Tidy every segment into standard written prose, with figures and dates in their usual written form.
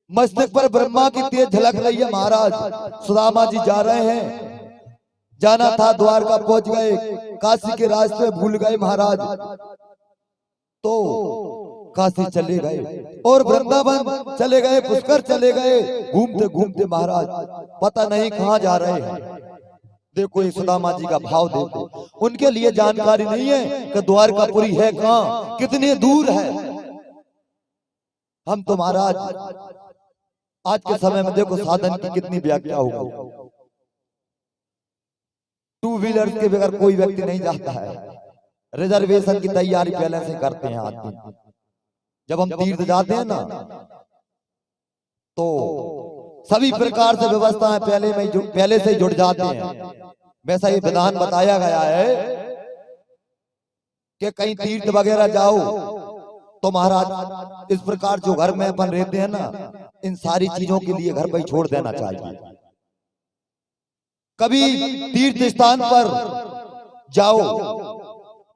मस्तक पर ब्रह्मा की तेज झलक रही है। महाराज सुदामा जी जा रहे हैं, जाना था द्वारका पहुंच गए, काशी के रास्ते भूल गए महाराज, तो काशी चले गए और वृंदावन चले गए, पुष्कर चले गए। घूमते घूमते महाराज पता नहीं कहाँ जा रहे हैं। देखो ये सुदामा जी का भाव देखो, उनके लिए जानकारी नहीं है कि द्वारकापुरी है कहाँ, कितने दूर है। हम तो महाराज आज के समय में देखो साधन की कितनी व्याख्या होगी। टू व्हीलर के बगैर कोई व्यक्ति नहीं जाता है, रिजर्वेशन की तैयारी पहले से करते हैं आदमी। जब हम तीर्थ जाते हैं ना तो सभी प्रकार से व्यवस्थाएं पहले से जुड़ जाते हैं। वैसा ये विधान बताया गया है कि कहीं तीर्थ वगैरह जाओ तो महाराज इस प्रकार जो घर में अपन रहते हैं ना, इन सारी चीजों के लिए घर पर ही छोड़ देना चाहिए। कभी तीर्थ स्थान पर जाओ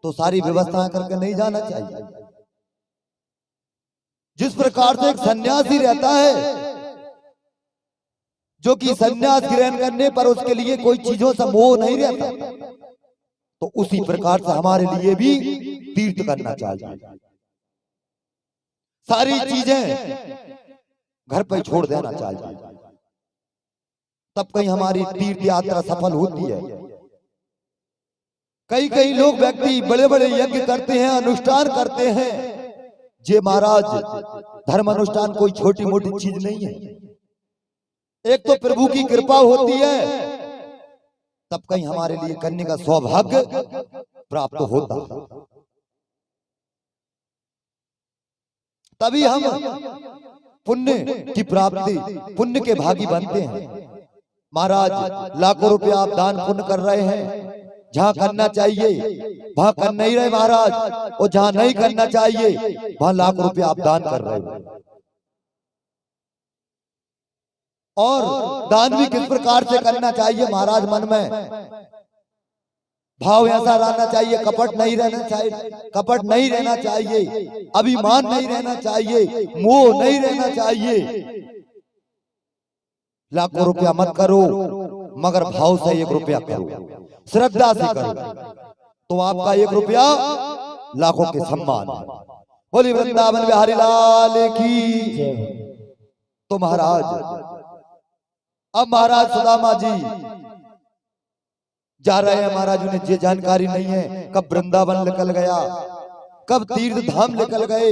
तो सारी व्यवस्थाएं करके नहीं जाना चाहिए। जिस प्रकार से एक सन्यासी रहता है जो कि सन्यास ग्रहण करने पर उसके लिए कोई चीजों से मोह नहीं रहता, तो उसी प्रकार से हमारे लिए भी तीर्थ करना चाहिए। सारी चीजें घर पर छोड़ देना चाहिए, तब कहीं हमारी तीर्थ यात्रा सफल होती है। कई कई लोग व्यक्ति बड़े बड़े यज्ञ करते हैं, अनुष्ठान करते हैं। जे महाराज धर्म अनुष्ठान कोई छोटी मोटी चीज नहीं है। एक तो प्रभु की कृपा होती है, तब कहीं हमारे लिए करने का सौभाग्य प्राप्त होता है, तभी हम पुण्य की प्राप्ति, पुण्य के भागी बनते हैं। महाराज लाखों रुपया आप दान पुण्य कर रहे हैं, जहां करना चाहिए वहां कर नहीं रहे महाराज, और जहां नहीं करना चाहिए वहां लाखों रुपया आप दान कर रहे हो। और दान भी किस प्रकार से करना चाहिए महाराज, मन में भाव ऐसा रहना चाहिए, कपट नहीं रहना चाहिए, कपट नहीं रहना चाहिए, अभिमान नहीं रहना चाहिए, मोह नहीं रहना चाहिए। लाखों रुपया मत करो, मगर भाव से 1 रुपया करो, श्रद्धा से करो, तो आपका 1 रुपया लाखों के सम्मान। बोली वृंदावन बिहारी लाल की। तो महाराज अब महाराज सुदामा जी जा रहे हैं। महाराज उन्हें ये जानकारी नहीं है कब वृंदावन निकल गया, कब तीर्थ धाम निकल गए।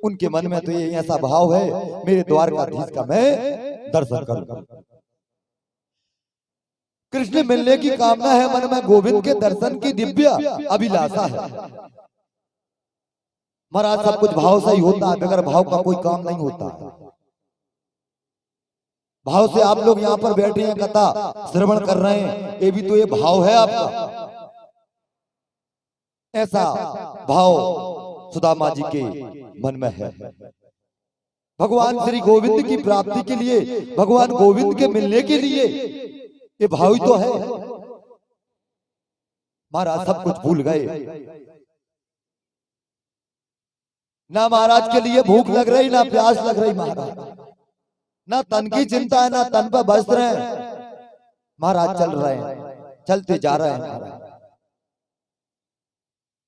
उनके मन में तो ये ऐसा भाव है, मेरे द्वारकाधीश का मैं दर्शन करूं। कृष्ण मिलने की कामना है मन में, गोविंद के दर्शन की दिव्य अभिलाषा है। महाराज सब कुछ भाव से ही होता है, बगैर भाव का कोई काम नहीं होता है। भाव से आप लोग यहाँ पर बैठे हैं, कथा श्रवण कर रहे हैं, ये भी तो ये भाव है आपका। ऐसा भाव सुदामा जी के मन में है। भगवान श्री गोविंद की प्राप्ति के लिए, भगवान गोविंद के मिलने के लिए ये भाव ही तो है। महाराज सब कुछ भूल गए। ना महाराज के लिए भूख लग रही, ना प्यास लग रही महाराज, ना तन की चिंता है, ना तन पर वस्त्र है। महाराज चल रहे हैं, चलते जा रहे हैं।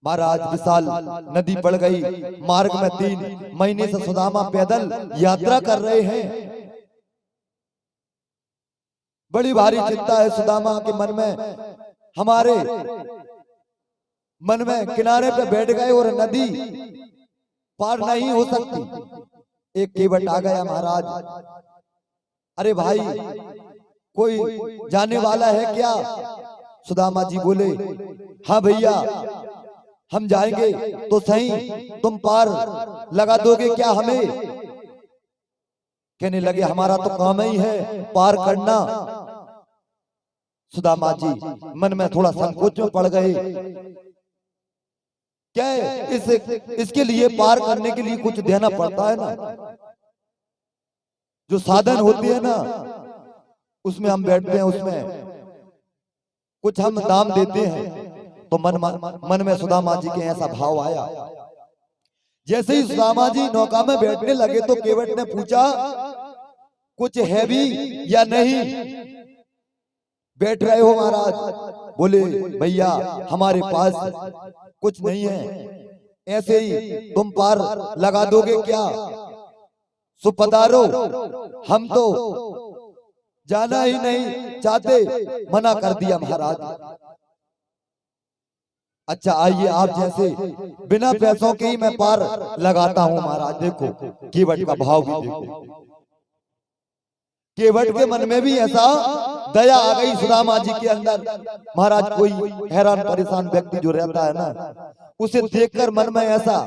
महाराज विशाल नदी पड़ गई, मार्ग में 3 महीने से सुदामा पैदल यात्रा कर रहे हैं। बड़ी भारी चिंता है सुदामा के मन में। हमारे मन में किनारे पे बैठ गए और नदी पार नहीं हो सकती। एक केवट आ गया महाराज, अरे भाई कोई जाने वाला है क्या? सुदामा जी बोले, हाँ भैया हम जाएंगे तो सही, तुम पार लगा दोगे क्या हमें? कहने लगे हमारा तो काम ही है पार करना। सुदामा जी मन में थोड़ा संकोच में पड़ गए। क्या है इसके लिए पार करने के लिए कुछ देना पड़ता है ना, जो साधन होती है ना उसमें हम बैठते हैं, उसमें कुछ हम दाम देते हैं। तो मन में सुदामा जी के ऐसा भाव आया। जैसे ही सुदामा जी नौका में बैठने लगे तो केवट ने पूछा कुछ है भी या नहीं? बैठ रहे हो महाराज? बोले भैया हमारे पास कुछ नहीं है, ऐसे ही तुम पार लगा दोगे क्या? सो पधारो, हम तो जाना ही नहीं चाहते, मना कर दिया महाराज। अच्छा आइए, आप जैसे बिना पैसों के ही मैं पार लगाता हूं महाराज। देखो केवट का भाव भी देखो, केवट के मन में भी ऐसा दया आ गई सुदामा जी के अंदर। महाराज कोई हैरान परेशान व्यक्ति जो रहता है ना, उसे देखकर मन में ऐसा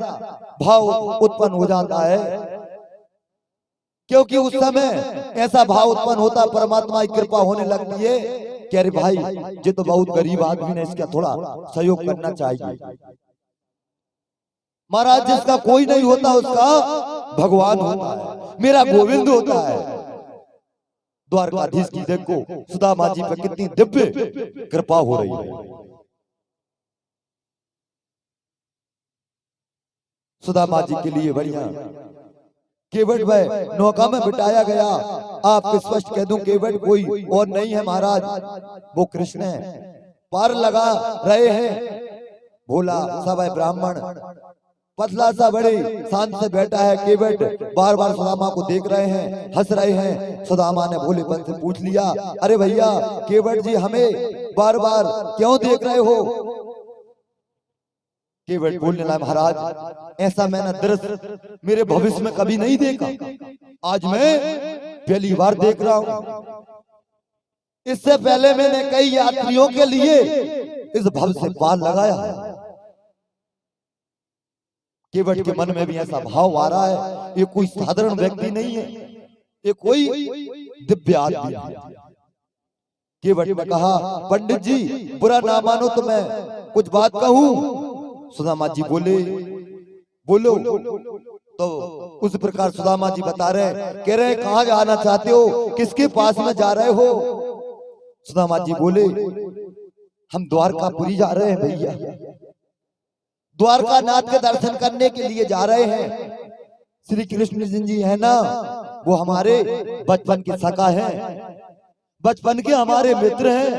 भाव उत्पन्न हो जाता है, क्योंकि उस समय ऐसा भाव उत्पन्न होता, परमात्मा की कृपा होने लगती है कि अरे भाई ये तो बहुत गरीब आदमी ने, इसका थोड़ा सहयोग करना चाहिए। महाराज जिसका कोई नहीं होता उसका भगवान होता है, मेरा गोविंद होता है। द्वारकाधीश की देखो सुदामा जी पे कितनी दिव्य कृपा हो रही है। सुदामा जी के लिए बढ़िया केवट वह नौका में बिठाया गया। आपको स्पष्ट कह दूं, केवट कोई और नहीं है महाराज, वो कृष्ण है। पार लगा रहे हैं, भोला सब है ब्राह्मण, पतला सा बड़े शांत से बैठा है। केवट बार बार सुदामा को देख रहे हैं, हंस रहे हैं। सुदामा ने भोलेपन से पूछ लिया, अरे भैया केवट जी हमें बार बार क्यों देख रहे हो? केवट बोलने लगा, महाराज ऐसा मैंने दृश्य मेरे भविष्य में कभी नहीं देखा, आज मैं पहली बार देख रहा हूं। इससे पहले मैंने कई यात्रियों के लिए इस भव से पार लगाया है। केवट के मन में भी ऐसा भाव आ रहा है, ये कोई साधारण व्यक्ति नहीं है, ये कोई दिव्य आदमी है। केवट ने कहा, पंडित जी बुरा ना मानो तो मैं कुछ बात कहूं। सुदामा जी बोले, बोलो। तो उस प्रकार सुदामा जी बता रहे, कह रहे कहां जाना चाहते हो, किसके पास में जा रहे हो? सुदामा जी बोले, हम द्वारकापुरी जा रहे हैं भैया, द्वारका नाथ के दर्शन करने के लिए जा रहे हैं। श्री कृष्ण जी है ना, वो हमारे बचपन के सखा हैं, बचपन के हमारे मित्र हैं,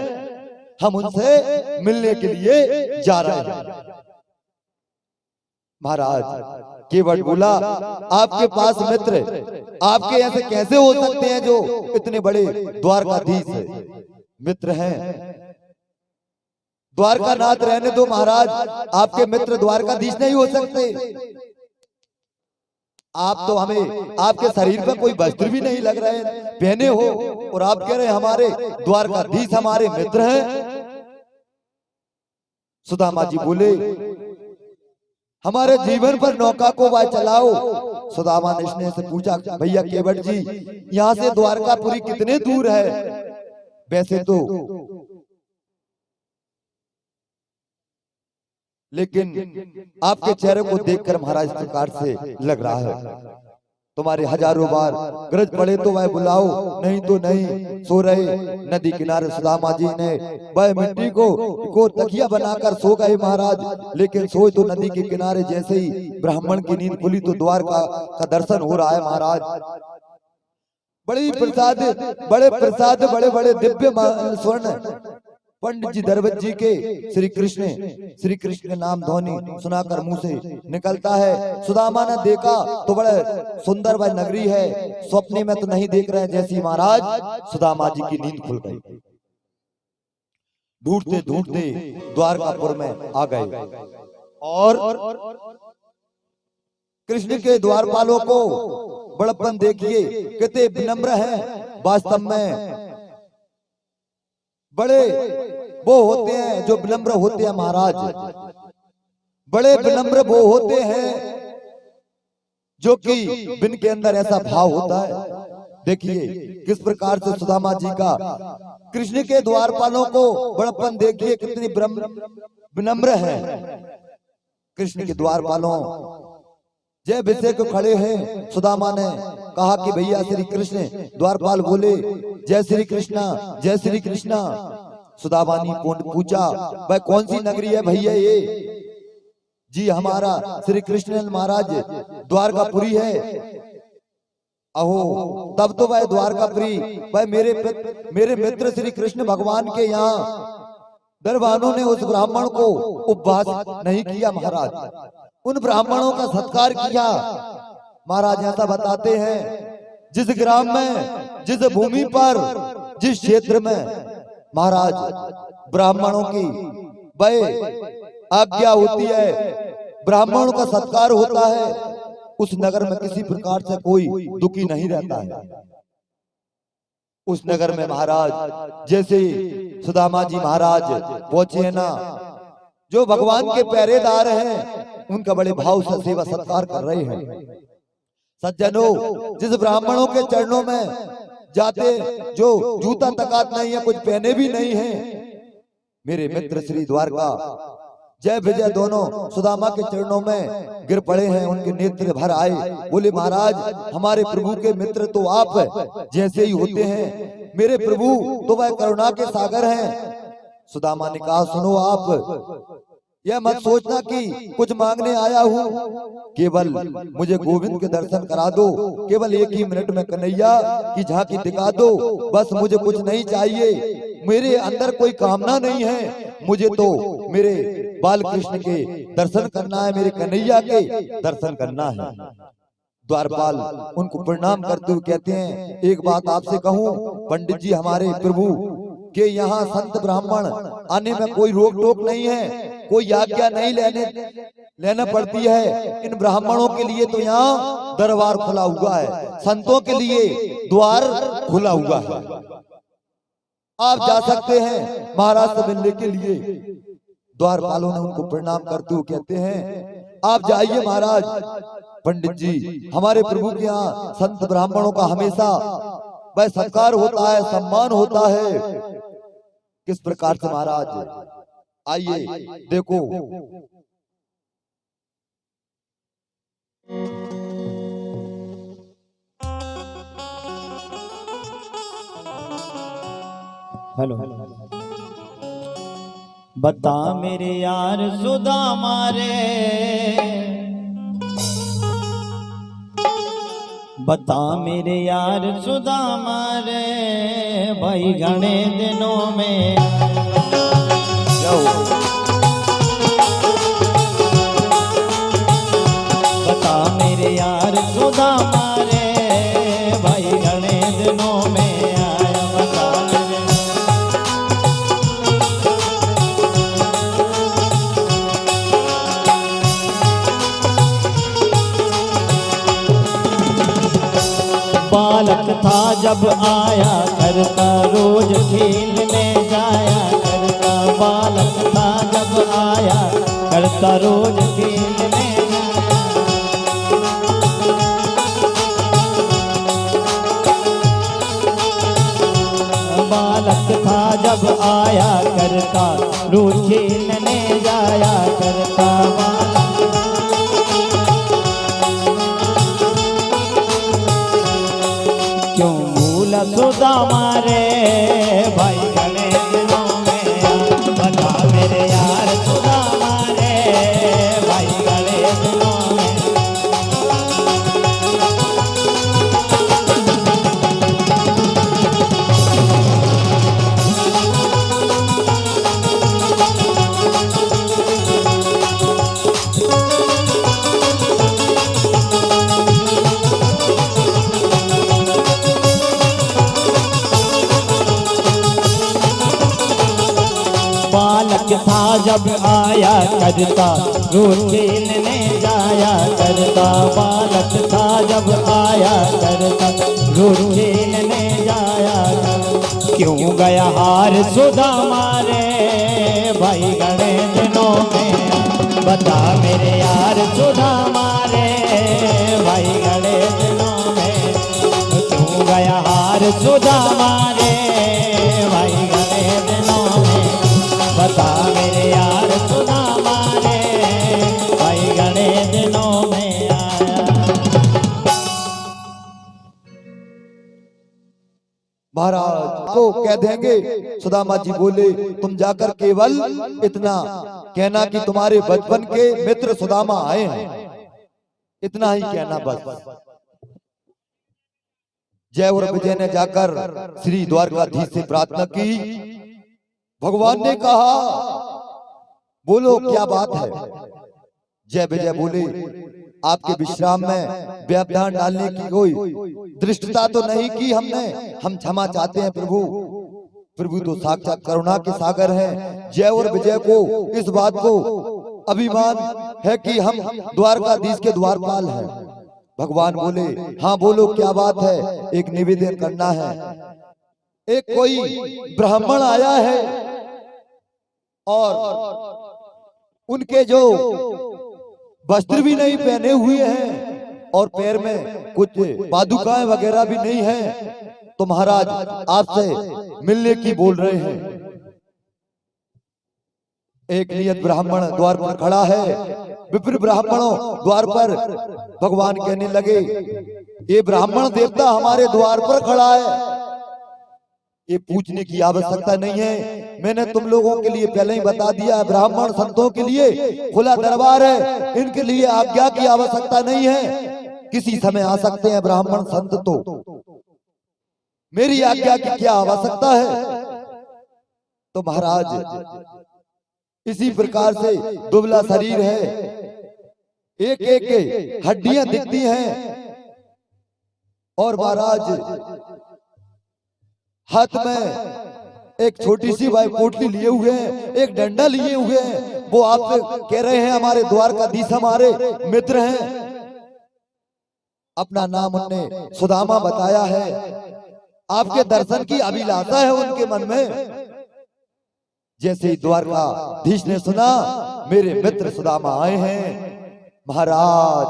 हम उनसे मिलने के लिए जा रहे हैं। महाराज केवट बोला, आपके पास मित्र आपके ऐसे कैसे हो सकते हैं जो इतने बड़े द्वारकाधीश मित्र हैं? द्वारका नाथ रहने दो महाराज, आपके मित्र द्वारकाधीश नहीं हो सकते। आप तो हमें आपके शरीर पर कोई वस्त्र भी नहीं लग रहे पहने हो, और आप कह रहे हैं हमारे द्वारकाधीश हमारे मित्र हैं। सुदामा जी बोले, हमारे जीवन पर नौका को वह चलाओ। सुदामा ने से पूछा, भैया केवट जी यहाँ से द्वारकापुरी कितने दूर है? वैसे तो लेकिन आपके चेहरे को देखकर महाराज इस प्रकार से लग रहा है, तुम्हारे हजारों बार गरज पड़े तो वह बुलाओ, नहीं तो नहीं। सो रहे नदी किनारे सुदामा जी ने वह मिट्टी को तकिया बनाकर सो गए महाराज। लेकिन सोए तो नदी के किनारे, जैसे ही ब्राह्मण की नींद खुली तो द्वार का दर्शन हो रहा है महाराज। बड़े प्रसाद बड़े बड़े दिव्य स्वर्ण पंडित जी दरबार जी के श्री कृष्ण के नाम ध्वनि सुनाकर मुंह से निकलता है। सुदामा ने देखा तो बड़े सुंदर वह नगरी है, स्वप्न में तो नहीं देख रहे हैं। जैसी महाराज सुदामा जी की नींद खुल गई, ढूंढते ढूंढते द्वारकापुर में आ गए, और कृष्ण के द्वारपालों को बड़प्पन देखिए, कितने विनम्र हैं। वास्तव में बड़े वो होते हैं जो विनम्र होते हैं महाराज, बड़े विनम्र वो होते हैं जो कि जिनके अंदर ऐसा भाव होता है। देखिए किस प्रकार से सुदामा जी का कृष्ण के द्वारपालों को बड़प्पन देखिए, कितनी विनम्र है। कृष्ण के द्वारपालों जय विषय को खड़े हैं। सुदामा ने कहा कि भैया श्री कृष्ण, द्वारपाल बोले जय श्री कृष्णा, जय श्री कृष्णा। सुदामा ने पूछा, भाई कौन सी नगरी है भैया ये? जी हमारा श्री कृष्ण महाराज द्वारकापुरी है। अहो तब तो वह द्वारकापुरी वह मेरे मित्र श्री कृष्ण भगवान के यहाँ दरबानों ने उस ब्राह्मण को उपवास नहीं किया महाराज, उन ब्राह्मणों का सत्कार किया। महाराज ऐसा बताते हैं, जिस ग्राम में, जिस भूमि पर, जिस क्षेत्र में महाराज ब्राह्मणों की वह आज्ञा होती है, ब्राह्मणों का सत्कार होता है, उस नगर में किसी प्रकार से कोई दुखी नहीं रहता है। उस नगर में महाराज जैसे सुदामा जी महाराज पहुंचे हैं ना, जो भगवान के पहरेदार हैं उनका बड़े भाव से सेवा सत्कार कर रहे हैं। सज्जनों, जिस ब्राह्मणों के चरणों में जाते, जो जूता तकात नहीं है, कुछ पहने भी नहीं है, मेरे मित्र श्री द्वारका जय विजय दोनों सुदामा के चरणों में गिर पड़े हैं, उनके नेत्र भर आए। बोले महाराज हमारे प्रभु के मित्र तो आप जैसे ही होते हैं, मेरे प्रभु तो वह करुणा के सागर हैं। सुदामा ने कहा सुनो, आप यह मत सोचना कि कुछ मांगने आया हूँ, केवल मुझे गोविंद के दर्शन करा दो, केवल एक ही मिनट में कन्हैया की झांकी दिखा दो, बस मुझे कुछ नहीं चाहिए, मेरे अंदर कोई कामना नहीं है, मुझे तो मेरे बाल कृष्ण के दर्शन करना है, मेरे कन्हैया के दर्शन करना है। द्वारपाल उनको प्रणाम करते हुए कहते हैं, एक बात आपसे कहूँ पंडित जी, हमारे प्रभु के यहाँ संत ब्राह्मण आने में कोई रोक टोक नहीं है, कोई आज्ञा नहीं लेना पड़ती है। इन ब्राह्मणों के लिए तो यहाँ दरबार खुला हुआ है, संतों के लिए द्वार खुला हुआ है, आप जा सकते हैं महाराज से मिलने के लिए। द्वारपालों ने उनको प्रणाम करते हुए कहते हैं, आप जाइए महाराज, पंडित जी हमारे प्रभु के यहाँ संत ब्राह्मणों का हमेशा वह सत्कार होता है, सम्मान होता है। किस प्रकार से महाराज, आइए देखो। हेलो, बता मेरे यार सुदामा रे, बता मेरे यार सुदामा रे, भाई घने दिनों में बता मेरे यार सुदामा रे, भाई घने दिनों में आया। बता बालक था जब आया करता, रोज खेलने जाया करता, बालक था जब आया करता, रोज खेलने जाया। बालक था जब आया करता, रोज खेलने जाया करता, क्यों भूला सुदामा रे, भाई घने दिनों में। बता मेरे यार सुदामा रे, भाई घने दिनों में। बालक था जब आया करता, रोज खेलने जाया करता, बालक था जब आया करता, रोज खेलने जाया करता। क्यों गया हार सुदामा रे, भाई घने दिनों में। बता मेरे यार सुदामा रे, भाई घने दिनों में। क्यों गया हार सुदामा रे, भाई घने दिनों में। बता मेरे यार सुदामा रे, भाई घने दिनों में आया। महाराज को कह देंगे, सुदामा जी बोले तुम जाकर केवल इतना कहना कि तुम्हारे बचपन के मित्र सुदामा आए हैं, इतना ही कहना बस। जय और विजय ने जाकर श्री द्वारकाधीश से प्रार्थना की। भगवान ने कहा, बोलो क्या बात है। जय विजय बोले, आपके विश्राम में व्यवधान डालने की कोई दृष्टता तो नहीं की हमने, हम क्षमा चाहते हैं प्रभु। प्रभु तो साक्षात करुणा के सागर हैं। जय और विजय को इस बात को अभिमान है कि हम द्वारकाधीश के द्वारपाल हैं। भगवान बोले, हाँ बोलो क्या बात है, एक निवेदन करना है। एक कोई ब्राह्मण आया है और उनके जो वस्त्र भी नहीं पहने हुए हैं और पैर में कुछ पादुकाएं वगैरह भी नहीं है, तो महाराज आपसे मिलने की बोल रहे हैं। एक नियत ब्राह्मण द्वार पर खड़ा है। विप्र ब्राह्मणों द्वार पर भगवान कहने लगे, ये ब्राह्मण देवता हमारे द्वार पर खड़ा है, ये पूछने की आवश्यकता नहीं है। मैंने तुम लोगों के लिए पहले ही बता दिया, ब्राह्मण संतों के लिए खुला दरबार है, इनके लिए आज्ञा की आवश्यकता नहीं है, किसी समय आ सकते हैं ब्राह्मण संत, तो मेरी आज्ञा की क्या आवश्यकता है। तो महाराज इसी प्रकार से दुबला शरीर है, एक एक हड्डियां दिखती हैं और महाराज हाथ में एक छोटी सी भाई पोटली लिए हुए हैं, एक डंडा लिए हुए हैं। वो आपसे कह रहे हैं हमारे द्वारकाधीश हमारे मित्र हैं। अपना नाम उन्होंने सुदामा बताया है। आपके दर्शन की अभिलाषा है उनके मन में। जैसे ही द्वारकाधीश ने सुना मेरे मित्र सुदामा आए हैं, महाराज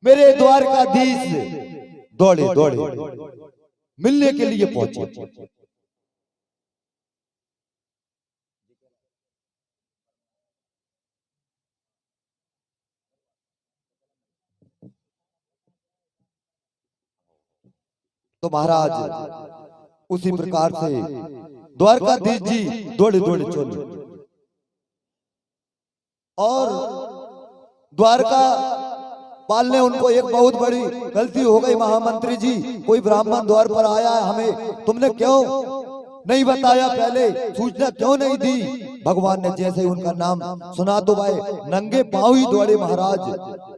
मेरे द्वारकाधीश दौड़े दौड़े मिलने के लिए पहुंचे। तो महाराज उसी प्रकार से द्वारकाधीश जी दौड़े दौड़े चले और द्वारका पाल ने उनको, एक बहुत बड़ी गलती हो गई महामंत्री जी, कोई ब्राह्मण द्वार पर आया है, हमें तुमने क्यों नहीं बताया, पहले सूचना क्यों नहीं दी। भगवान ने जैसे ही उनका नाम सुना तो भाई नंगे पांव ही दौड़े महाराज।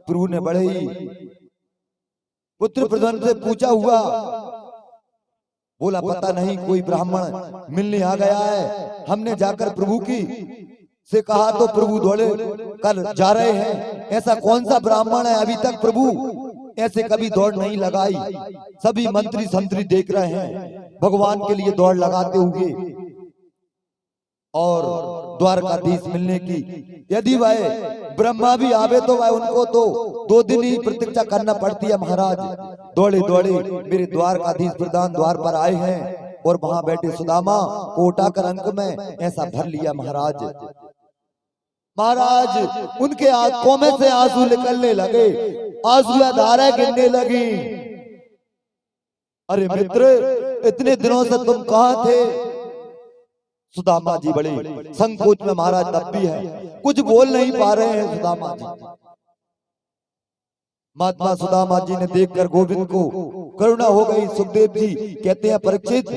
प्रभु ने बड़े ही पुत्र प्रधान से पूछा हुआ, बोला पता नहीं कोई ब्राह्मण मिलने आ गया है। हमने जाकर प्रभु की से कहा तो प्रभु दौड़े कर जा रहे हैं। ऐसा कौन सा ब्राह्मण है, अभी तक प्रभु ऐसे कभी दौड़ नहीं लगाई। सभी मंत्री संतरी देख रहे हैं भगवान के लिए दौड़ लगाते हुए। और द्वारकाधीश मिलने की यदि वह ब्रह्मा भी आवे तो वह उनको तो 2 दिन ही प्रतीक्षा करना पड़ती है। महाराज दौड़े दौड़े मेरे द्वारकाधीश प्रधान द्वार पर आए हैं और वहां बैठे सुदामा को उठाकर अंक में ऐसा भर लिया। महाराज उनके आंखों में से आंसू निकलने लगे, आंसू धाराएं गिरने लगी। अरे मित्र, इतने दिनों से तुम कहां थे। सुदामा जी बड़े संकोच में महाराज तब भी है, कुछ बोल नहीं पा रहे हैं सुदामा जी। महात्मा सुदामा जी ने देखकर गोविंद को करुणा हो गई। सुखदेव जी कहते हैं, परीक्षित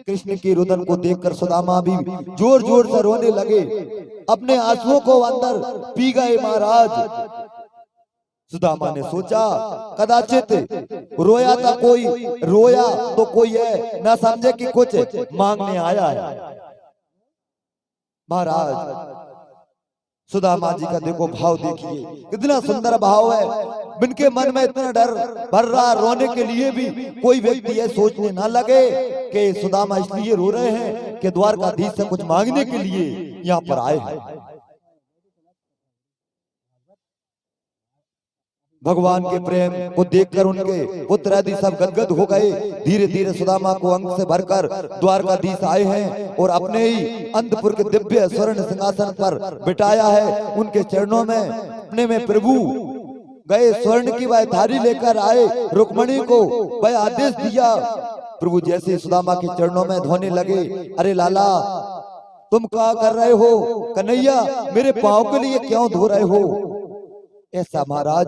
कृष्ण के रुदन को देखकर सुदामा भी जोर जोर से रोने लगे, अपने आंसुओं को अंदर पी गए। महाराज सुदामा ने सोचा कदाचित रोया था कोई, रोया तो कोई है, ना समझे कि कुछ मांगने आया है। महाराज सुदामा जी का देखो भाव, देखिए कितना सुंदर भाव है। इनके मन में इतना डर भर रहा, रोने के लिए भी कोई व्यक्ति ये सोचने ना लगे कि सुदामा इसलिए रो रहे हैं कि द्वारकाधीश से कुछ मांगने के लिए यहाँ पर आए हैं। भगवान के प्रेम को देखकर उनके पुत्र आदि सब गदगद हो गए। धीरे धीरे सुदामा को अंक से भरकर द्वारकाधीश आए हैं और अपने ही अंतपुर के दिव्य स्वर्ण सिंहासन पर बिठाया है। उनके चरणों में अपने में प्रभु गए, स्वर्ण की वह थाली लेकर आए, रुक्मणी को वह आदेश दिया। प्रभु जैसे सुदामा के चरणों में धोने लगे, अरे लाला तुम क्या कर रहे हो, कन्हैया मेरे पांव के लिए क्यों धो रहे हो। ऐसा महाराज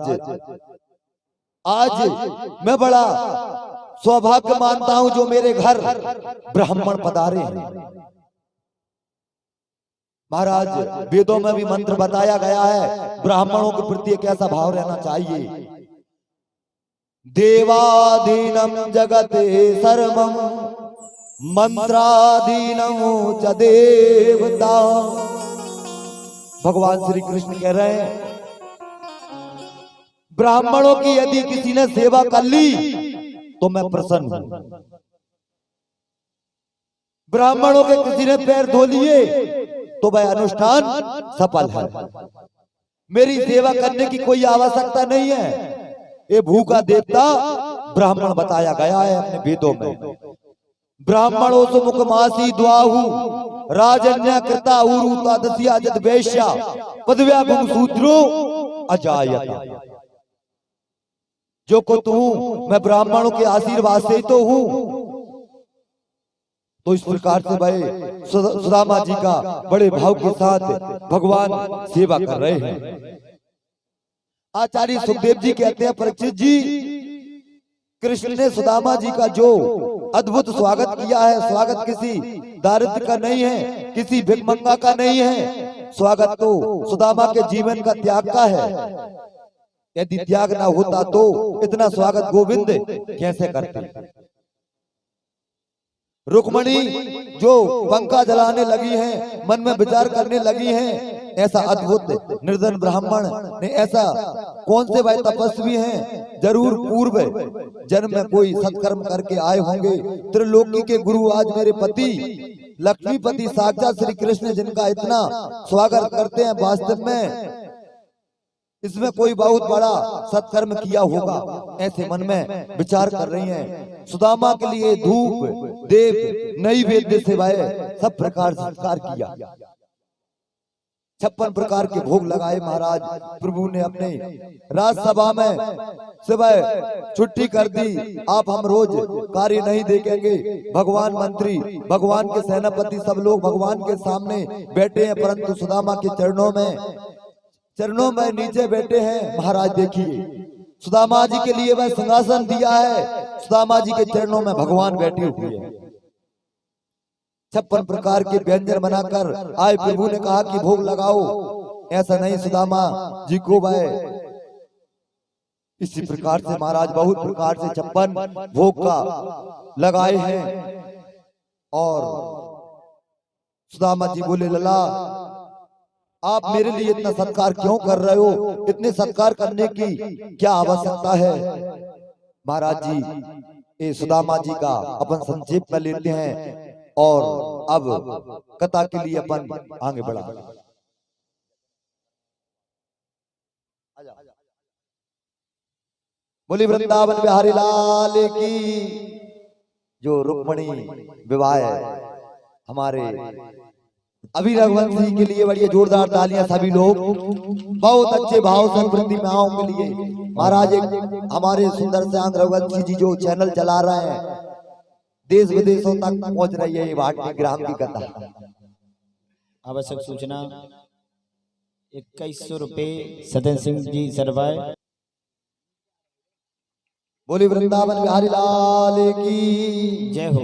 आज मैं बड़ा सौभाग्य मानता हूं जो मेरे घर ब्राह्मण पधारे हैं। महाराज वेदों में भी मंत्र बताया गया है ब्राह्मणों के प्रति कैसा भाव रहना चाहिए। देवाधीनम जगते सर्वम मंत्राधीनम च देवता। भगवान श्री कृष्ण कह रहे हैं ब्राह्मणों की यदि किसी ने सेवा कर ली तो मैं प्रसन्न हूं। ब्राह्मणों के किसी ने पैर धो लिए तो वह अनुष्ठान सफल है। मेरी सेवा करने की कोई आवश्यकता नहीं है। ये भूखा देवता ब्राह्मण बताया गया है अपने वेदों में। ब्राह्मणों सुमुखमासी द्वाहु राजन्य कृता उरु तादस्या जद वैश्या पदव्या गुण सूत्रो अजायता। जो को तू मैं ब्राह्मणों के आशीर्वाद से तो हूं। तो इस प्रकार से भाई सुदामा जी का बड़े भाव के साथ भगवान सेवा कर रहे हैं। आचार्य सुखदेव जी कहते हैं परीक्षित जी कृष्ण ने सुदामा जी का जो अद्भुत स्वागत किया है, स्वागत किसी दारिद्र का नहीं है, किसी भिखमंगा का नहीं है, स्वागत तो सुदामा के जीवन का त्याग का है। यदि त्याग ना होता तो इतना स्वागत गोविंद कैसे करते। रुक्मणी जो पंखा जलाने लगी हैं, मन में विचार करने लगी हैं, ऐसा अद्भुत निर्धन ब्राह्मण ने ऐसा कौन से भाई तपस्वी हैं, जरूर पूर्व जन्म में कोई सत्कर्म करके आए होंगे। त्रिलोकी के गुरु आज मेरे पति लक्ष्मीपति साक्षात श्री कृष्ण जिनका इतना स्वागत करते हैं, वास्तव में इसमें कोई बहुत बड़ा सत्कर्म किया होगा, ऐसे मन में विचार कर रही हैं। सुदामा के लिए धूप देव नैवेद्य सेवाएं सब प्रकार से सत्कार किया। 56 प्रकार के भोग लगाए। महाराज प्रभु ने अपने राजसभा में सुबह छुट्टी कर दी। आप हम रोज कार्य नहीं देखेंगे। भगवान मंत्री, भगवान के सेनापति सब लोग भगवान के सामने बैठे हैं, परंतु सुदामा के चरणों में नीचे बैठे हैं। महाराज देखिए सुदामा जी के लिए वह सिंहासन दिया है, सुदामा जी के चरणों में भगवान बैठे हुए हैं। 56 प्रकार के व्यंजन बनाकर आए। प्रभु ने कहा कि भोग लगाओ। ऐसा नहीं, सुदामा जी को वह इसी प्रकार से महाराज बहुत प्रकार से 56 भोग का लगाए हैं। और सुदामा जी बोले लला आप मेरे लिए इतना सत्कार क्यों कर रहे हो, इतने सत्कार करने की क्या आवश्यकता है। महाराज जी ये सुदामा जी का अपन संक्षेप में लेते हैं और अब कथा के लिए अपन आगे बढ़ा। बोली वृंदावन बिहारी लाल की। जो रुक्मणी विवाह है हमारे अभी रघुवंश जी के लिए बड़ी जोरदार तालियां सभी लोग बहुत अच्छे भाव से प्रतिमाओं के लिए। महाराज हमारे सुंदर श्याम रघुवंश जी जो चैनल चला रहे हैं, देश विदेशों तक पहुंच रही है ये वाटनी ग्राम की कथा। आवश्यक सूचना 2100 रुपए सदन सिंह जी सरवाए। बोली वृंदावन बिहारी लाल की जय हो।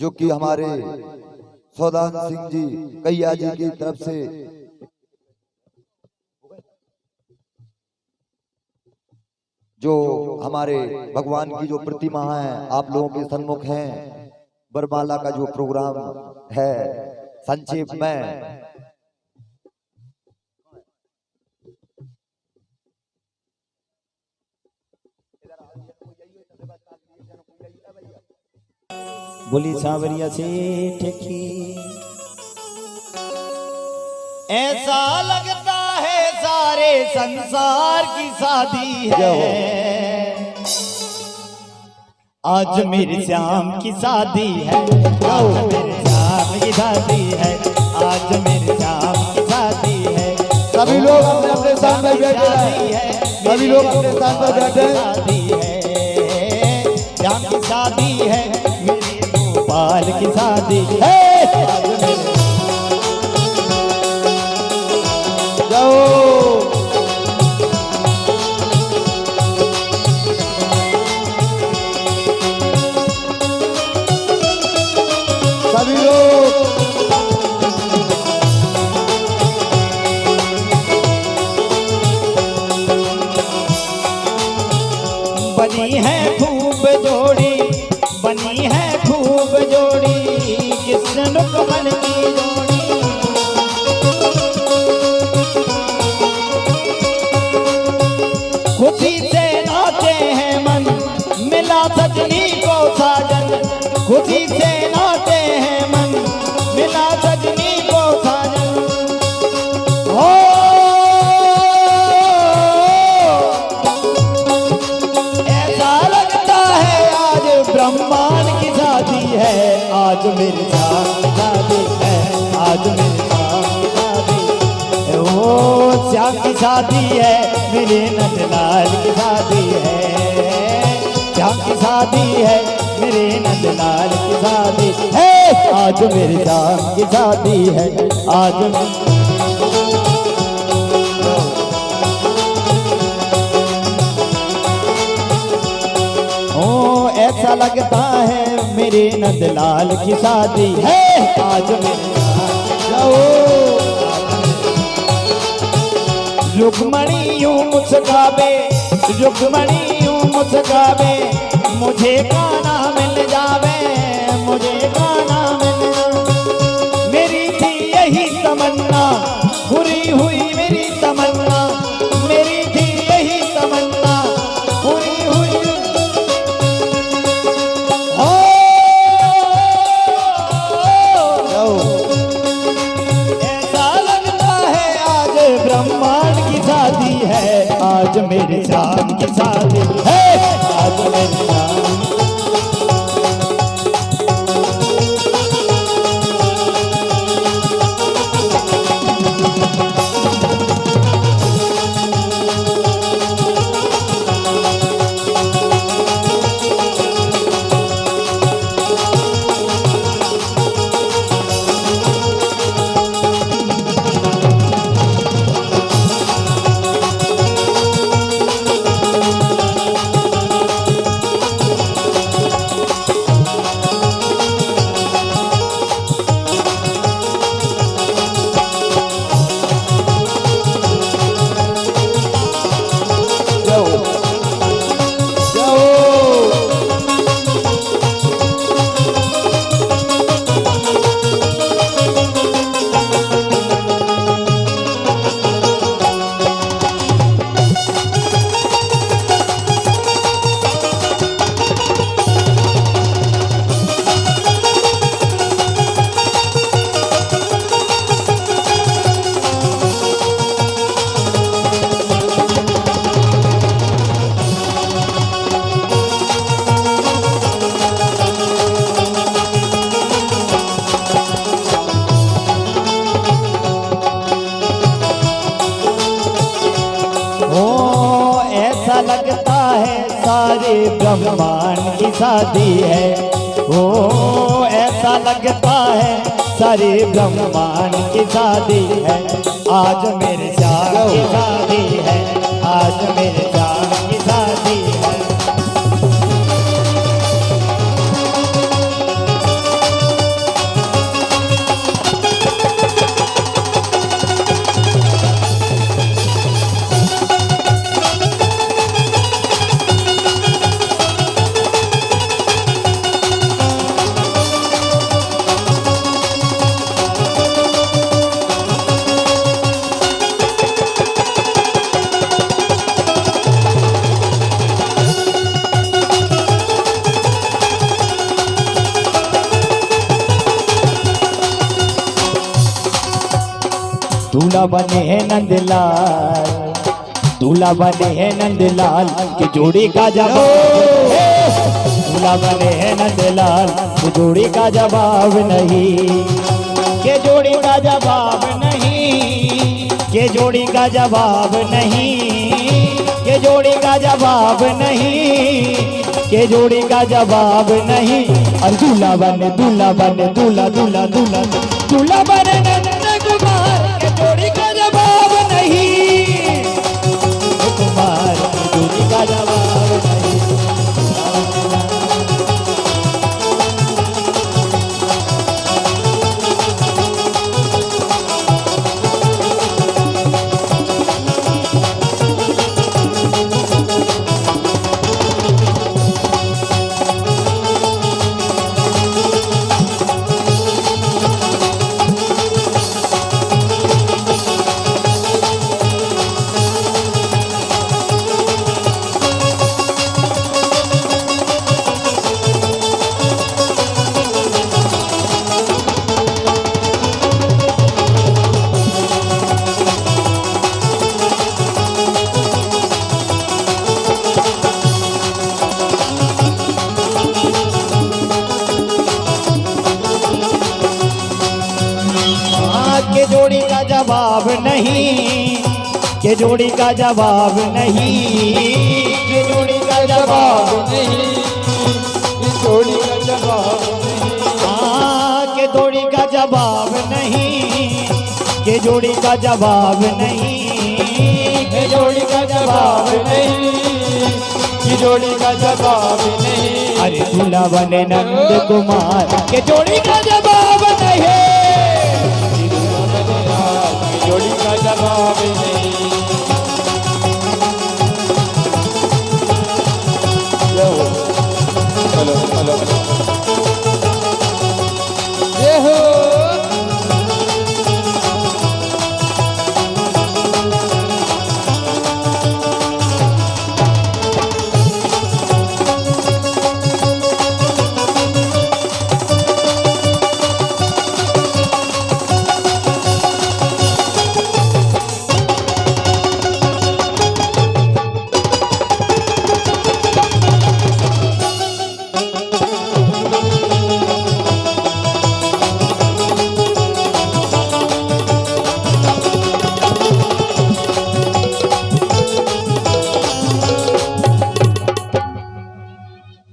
जो कि हमारे सौदान सिंह जी कैया जी की तरफ से जो हमारे भगवान की जो प्रतिमा है आप लोगों के सन्मुख हैं। बरमाला का जो प्रोग्राम है संक्षेप में बोली सावरिया से ठेकी। ऐसा लगता है सारे संसार की शादी है, आज मेरे श्याम की शादी है, आज मेरे श्याम की शादी है, आज मेरे श्याम की शादी है। सभी लोग अपने अपने स्थान पर बैठे हैं, सभी लोग अपने स्थान पर बैठे हैं। श्याम की शादी है, मेरे गोपाल की शादी है। जाओ खुशी से नाचे हैं मन, मिला सजनी को साजन। खुशी से नाचे हैं मन, मिला सजनी को साजन। हो ऐसा लगता है आज ब्रह्मांड की शादी है, आज मेरे साथ शादी है, आज मेरे साथ शादी है। ओ श्याम की शादी है, मेरे नंदलाल की शादी है। श्याम की शादी है, मेरे नंदलाल की शादी है। आज मेरे श्याम की शादी है, आज ओ ऐसा लगता है मेरे नंदलाल की शादी है, आज मेरे जाओ। रुक्मणी यूं मुस्कावे, रुक्मणी यूं मुस्कावे, मुझे गाना मिल जावे, मुझे गाना मिल जावे। मेरी थी यही तमन्ना, पूरी हुई मेरी तमन्ना, मेरी थी यही तमन्ना, पूरी हुई। ऐसा लगता है आज ब्रह्मांड की शादी है, आज मेरे श्याम की शादी है, आज मेरे श्याम। लगता है सारे ब्रह्मांड की शादी है। ओ ऐसा लगता है सारे ब्रह्मांड की शादी है। आज मेरे श्याम की शादी है, आज मेरे श्याम की शादी है। दूल्हा बने हैं नंदलाल, दूल्हा बने हैं नंदलाल की जोड़ी का जवाब। दूल्हा बने हैं नंदलाल की जोड़ी का जवाब नहीं, के जोड़ी का जवाब नहीं, के जोड़ी का जवाब नहीं, के जोड़ी का जवाब नहीं, के जोड़ी का जवाब नहीं। और दूल्हा बने दूल्हा बने दूल्हा दूल्हा दूल्हा दूल्हा बने नंद कुमार के जोड़ी का जवाब नहीं, कुमार की जोड़ी का जवाब नहीं। का जवाब नहीं, के जोड़ी का जवाब नहीं, के जोड़ी का जवाब नहीं, इस जोड़ी का जवाब नहीं। हाँ, के जोड़ी का जवाब नहीं, के जोड़ी का जवाब नहीं, के जोड़ी का जवाब नहीं, की जोड़ी का जवाब नहीं। अरे दूल्हा बने नंद कुमार, के जोड़ी का जवाब नहीं, की जोड़ी का जवाब नहीं। हेलो हेलो ये हो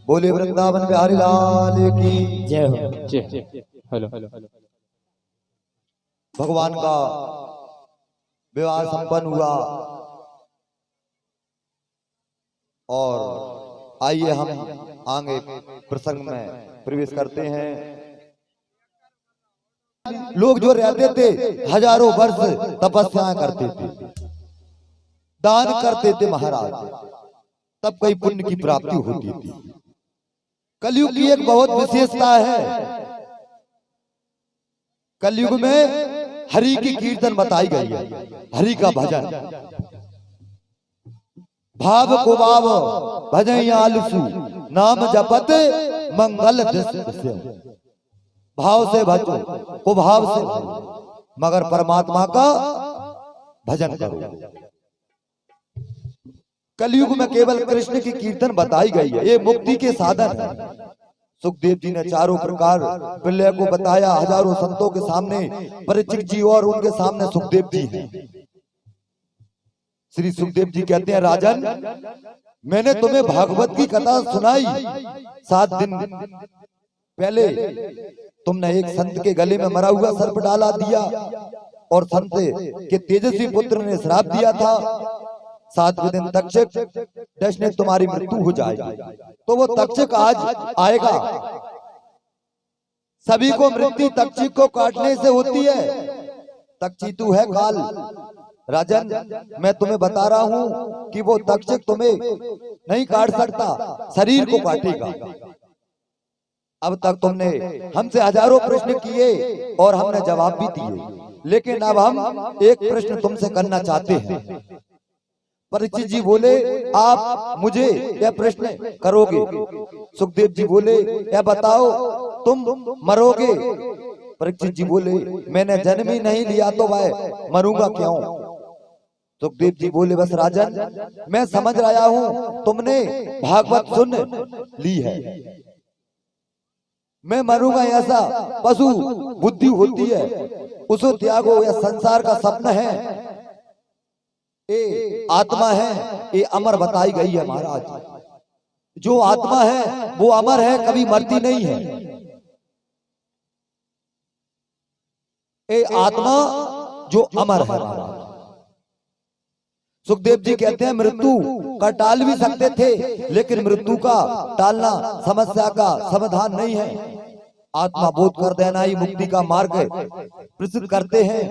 बोले वृंदावन बिहारी लाल की जय हो। हेलो हेलो भगवान का विवाह संपन्न हुआ और आइए हम आगे प्रसंग में प्रवेश करते हैं। लोग जो रहते थे हजारों वर्ष तपस्या करते थे, दान करते थे महाराज, तब कई पुण्य की प्राप्ति होती थी। कलयुग की एक बहुत विशेषता है, कलयुग में हरि की कीर्तन बताई गई है, हरि का भजन। भाव को भाव भजन आलसु, नाम जपत मंगल दृश्य। भाव से भजो, को भाव से भजो, मगर परमात्मा का भजन करो। कलयुग में केवल कृष्ण की कीर्तन बताई गई है, ये मुक्ति के साधन है। सुखदेव जी ने चारों प्रकार प्रलय को बताया, हजारों संतों के सामने परीक्षित जी और उनके सामने सुखदेव जी हैं। श्री सुखदेव जी कहते हैं, राजन मैंने तुम्हें भागवत की कथा सुनाई। 7 दिन पहले तुमने एक संत के गले में मरा हुआ सर्प डाला दिया और संत के तेजस्वी पुत्र ने श्राप दिया था, 7वें दिन तक्षक दशने तुम्हारी मृत्यु हो जाएगी। तो वो तक्षक आज आएगा। सभी को मृत्यु तक्षक को काटने से होती है, तक्षितु है काल। राजन मैं तुम्हें बता रहा हूं कि वो तक्षक तुम्हें नहीं काट सकता, शरीर को काटेगा। अब तक तुमने हमसे हजारों प्रश्न किए और हमने जवाब भी दिए, लेकिन अब हम एक प्रश्न तुमसे करना चाहते हैं। परीक्षित जी बोले, आप मुझे यह प्रश्न करोगे? सुखदेव जी बोले, यह बताओ तुम मरोगे? परीक्षित जी बोले, मैंने जन्म ही नहीं लिया तो वह मरूंगा क्यों? सुखदेव जी बोले, बस राजन मैं समझ रहा हूं तुमने भागवत सुन ली है। मैं मरूंगा ऐसा पशु बुद्धि होती है, उसको त्यागो। यह संसार का सपना है, ये आत्मा है, ये अमर बताई गई है महाराज। जो आत्मा है वो अमर है, कभी मरती नहीं है। ये आत्मा जो अमर है महाराज। सुखदेव जी कहते हैं, मृत्यु का टाल भी सकते थे, लेकिन मृत्यु का टालना समस्या का समाधान नहीं है। आत्मा बोध कर देना ही मुक्ति का मार्ग प्रसिद्ध करते हैं।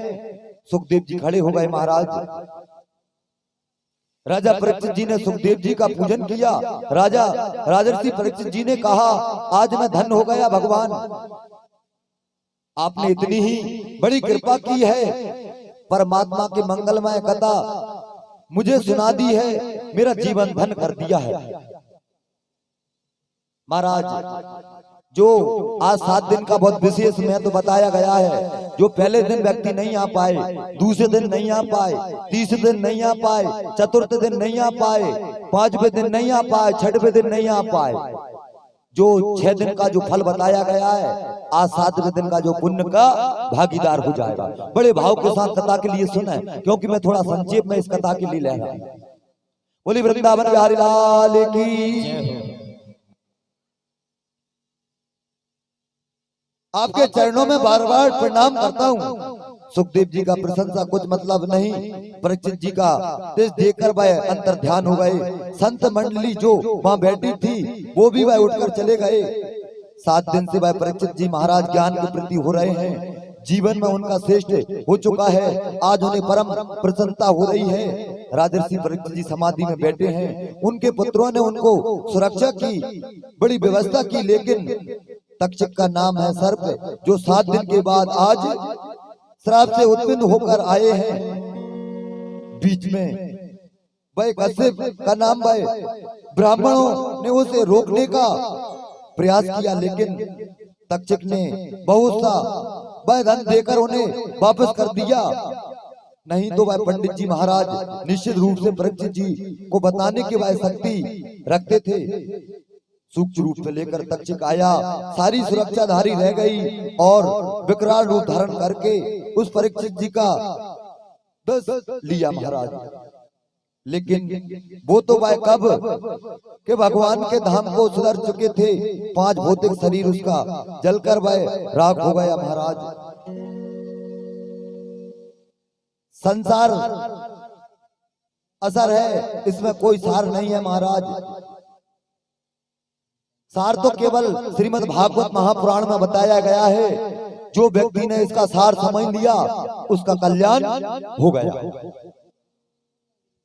सुखदेव जी खड़े हो गए महाराज। राजा परीक्षित जी ने सुखदेव जी का पूजन किया। राजर्षि परीक्षित जी ने कहा, आज मैं धन्य हो गया भगवान, आपने इतनी ही बड़ी कृपा की है, परमात्मा की मंगलमय कथा मुझे सुना दी है, मेरा जीवन धन्य कर दिया है। महाराज जो आज 7 दिन का बहुत विशेष महत्व बताया गया है। जो पहले दिन व्यक्ति नहीं आ पाए, दूसरे दिन नहीं आ पाए, तीसरे दिन नहीं आ पाए, चतुर्थ दिन नहीं आ पाए, 5वें दिन नहीं आ पाए, 6वें दिन नहीं आ पाए, जो 6 दिन का जो फल बताया गया है, आज 7वें दिन का जो पुण्य का भागीदार हो जाएगा। बड़े भाव के साथ कथा के लिए सुना है, क्योंकि मैं थोड़ा संक्षेप में इस कथा के लिए ले रहा हूं। बोली वृंदावन बिहारी लाल की। आपके चरणों में बार बार प्रणाम करता हूँ। सुखदेव जी का प्रशंसा कुछ मतलब नहीं, परीक्षित जी का तेज देखकर वह अंतर ध्यान हो गए। संत मंडली जो वहां बैठी थी वो भी वह उठकर चले गए। 7 दिन से वह परीक्षित जी महाराज ज्ञान के प्रति हो रहे हैं, जीवन में उनका श्रेष्ठ हो चुका है। आज उन्हें परम प्रसन्नता हो रही है। राजर्षि परीक्षित जी समाधि में बैठे हैं। उनके पुत्रों ने उनको सुरक्षा की बड़ी व्यवस्था की, लेकिन तक्षक का नाम है सर्प, जो 7 दिन के बाद आज श्राप से उत्पन्न होकर आए हैं। बीच में वह कश्यप का नाम वह ब्राह्मणों ने उसे रोकने का प्रयास किया, लेकिन तक्षक ने बहुत सा वह धन देकर उन्हें वापस कर दिया। नहीं तो वह पंडित जी महाराज निश्चित रूप से परीक्षित जी को बताने की वह शक्ति रखते थे। सूक्ष्म रूप से लेकर तक्षक आया, सारी सुरक्षाधारी रह गई और विकराल रूप धारण करके उस परीक्षित जी का दस लिया महाराज। लेकिन वो तो वह कब के भगवान के धाम को सुधर चुके थे। 5 भौतिक शरीर उसका जलकर वह राख हो गया महाराज। संसार असर है, इसमें कोई सार नहीं है महाराज। सार तो केवल श्रीमद् भागवत महापुराण में बताया गया है। जो व्यक्ति ने इसका सार समझ लिया उसका कल्याण हो गया।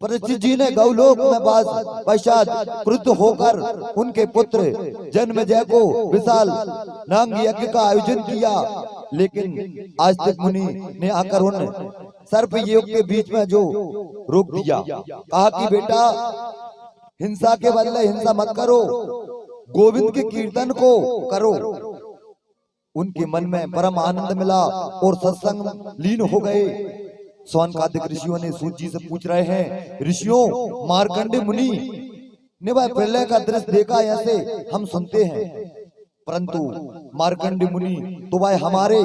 परीक्षित जी ने गौलोक में पश्चात क्रुद्ध होकर उनके पुत्र जन्मेजय को विशाल नांग यज्ञ का आयोजन किया, लेकिन आस्तिक मुनि ने आकर उन सर्प योग के बीच में जो रोक दिया, कहा कि बेटा हिंसा के बदले हिंसा मत करो, गोविंद के कीर्तन को करो। उनके मन में परम आनंद मिला और सत्संग लीन हो गए। सौनकादिक ऋषियों ने सूत जी से पूछ रहे हैं, ऋषियों मार्कंडे मुनि ने वह प्रलय का दृश्य देखा, ऐसे हम सुनते हैं, परंतु मार्कंडे मुनि तो वह हमारे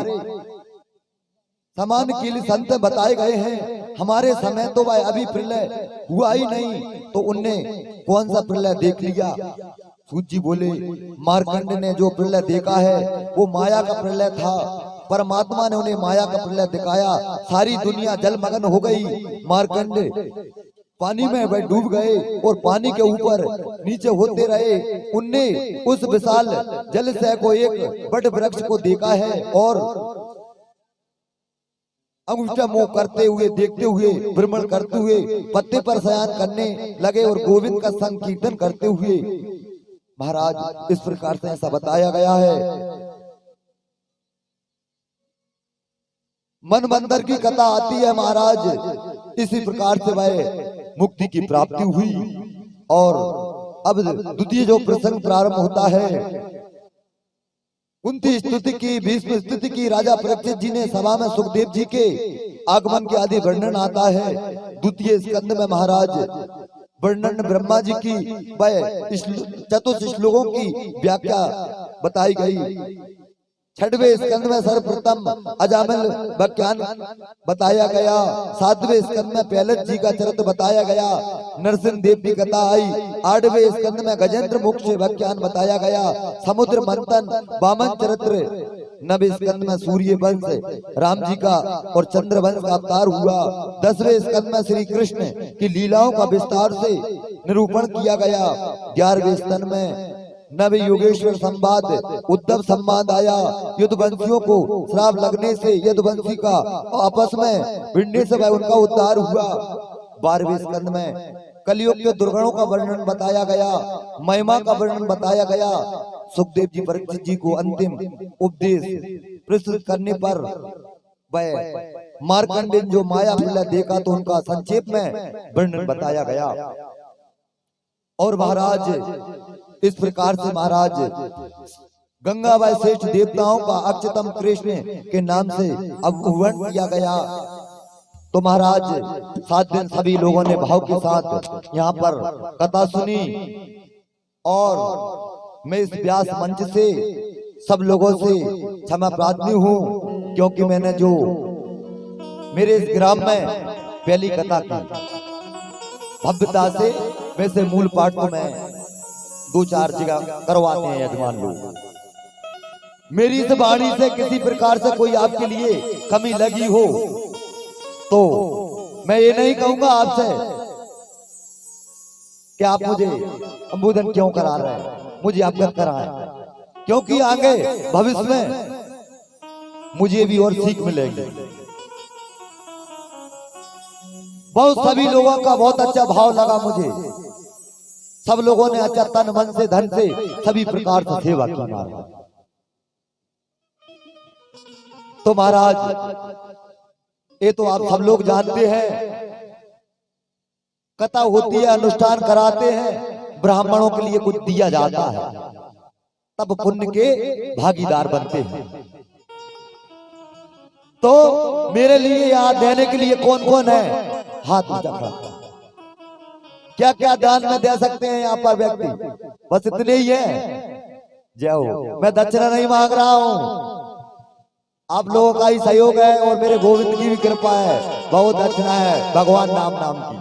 समान के लिए संत बताए गए हैं। हमारे समय तो वह अभी प्रलय हुआ ही नहीं, तो उनने कौन सा प्रलय देख लिया। सूत जी बोले, मार्कंड ने जो प्रलय देखा है वो माया का प्रलय था। परमात्मा ने उन्हें माया का प्रलय दिखाया, सारी दुनिया जलमग्न हो गई। मार्कंड पानी में वह डूब गए और पानी के ऊपर नीचे होते रहे। उनने उस विशाल जलाशय को, एक बड़ वृक्ष को देखा है और अंगुष्ठा मोह करते हुए, देखते हुए, भ्रमण करते हुए पत्ते पर शयन करने लगे और गोविंद का संकीर्तन करते हुए। महाराज इस प्रकार से ऐसा बताया गया है। मन मंदिर की कथा आती है महाराज। इसी प्रकार से वह मुक्ति की प्राप्ति हुई और अब द्वितीय जो प्रसंग प्रारंभ होता है, 29 स्तुति की, 20 स्तुति की। राजा परीक्षित जी ने सभा में सुखदेव जी के आगमन के आदि वर्णन आता है। द्वितीय स्कंद में महाराज वर्णन ब्रह्मा जी की वह चतुर्थ श्लोकों की व्याख्या बताई गई। 6वें स्कंद में सर्वप्रथम अजामिल व्याख्यान बताया गया। 7वें स्कंद में पहलत जी का चरित्र बताया गया, नरसिंह देव की कथा आई। 8वें स्कंद में गजेंद्र मुख्य व्याख्यान बताया गया, समुद्र मंथन, वामन चरित्र। 9वें स्कंद में सूर्य वंश राम जी का और चंद्र वंश का अवतार हुआ। 10वें स्कंद में श्री कृष्ण की लीलाओं का विस्तार से निरूपण किया गया। 11वें स्कंद में नव योगेश्वर संवाद, उद्धव संवाद आया। युद्धवंशियों को श्राप लगने से यदुवंशी का आपस में भिड़ने से वह उनका उद्धार हुआ। 12वें स्कंद में कलयुग के दुर्गुणों का वर्णन बताया गया, महिमा का वर्णन बताया गया। सुखदेव जी परीक्षित जी को अंतिम उपदेश प्रस्तुत करने पर वह मार्कंडेय जो माया प्रलय देखा तो उनका संक्षेप में वर्णन बताया गया। और महाराज इस प्रकार से महाराज गंगाबाई श्रेष्ठ देवताओं का अक्षतम कृष्ण के नाम से अवगुण किया गया। तो महाराज 7 दिन सभी लोगों ने भाव के साथ यहाँ पर कथा सुनी और मैं इस व्यास मंच से सब लोगों से क्षमा प्रार्थी हूँ, क्योंकि मैंने जो मेरे इस ग्राम में पहली कथा की भव्यता से, वैसे मूल पाठ तो मैं 2-4 जगह करवाते हैं यजमान लोग। मेरी इस वाणी से किसी प्रकार से कोई आपके लिए कमी लगी हो तो मैं ये नहीं कहूंगा आपसे कि आप मुझे संबोधन क्यों करा रहे हैं, मुझे अवगत कराएं, क्योंकि आगे भविष्य में मुझे भी और सीख मिलेगी। बहुत सभी लोगों का बहुत अच्छा भाव लगा मुझे, सब लोगों ने अच्छा तन मन से धन से सभी प्रकार से सेवा की महाराज। तो महाराज ये तो आप सब लोग जानते हैं, कथा होती है, अनुष्ठान कराते हैं, ब्राह्मणों के लिए कुछ दिया जाता है, तब पुण्य के भागीदार बनते हैं। तो मेरे लिए याद देने के लिए कौन कौन है, हाथ ऊंचा करो। क्या क्या दान में दे सकते हैं यहाँ पर व्यक्ति, बस इतने ही है। जय हो। मैं दक्षिणा नहीं मांग रहा हूँ, आप लोगों का ही सहयोग है और मेरे गोविंद की भी कृपा है, बहुत दक्षिणा है भगवान नाम की।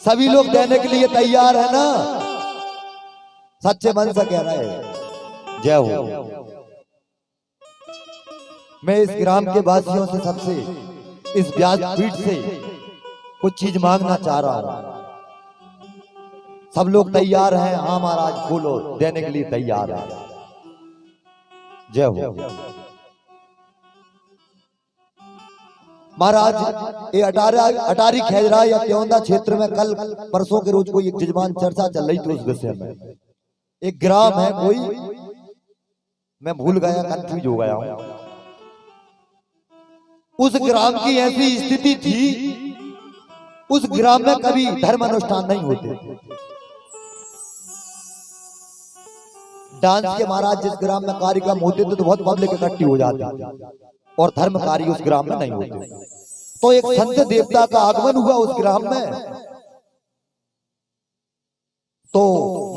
सभी लोग देने के लिए तैयार है ना, सच्चे मन से कह रहे हैं। जय हो। मैं इस ग्राम के वासियों से, सबसे इस व्यासपीठ से कुछ चीज मांगना चाह रहा हूं। सब लोग तैयार हैं? हाँ महाराज बोलो, देने के लिए तैयार है। जय हो। महाराज ये अटारी खेजरा या त्योंदा क्षेत्र में कल परसों के रोज कोई एक जजमान चर्चा चल रही थी उस विषय में। एक ग्राम है कोई, मैं भूल गया, कंफ्यूज हो गया हूं। उस ग्राम की ऐसी स्थिति थी, उस ग्राम में कभी धर्म अनुष्ठान नहीं होते। डांस के महाराज जिस ग्राम में कार्यक्रम होते थे तो बहुत पब्लिक इकट्ठी हो जाती और धर्म कार्य उस ग्राम में नहीं होते। तो एक संत देवता का आगमन हुआ उस ग्राम में, तो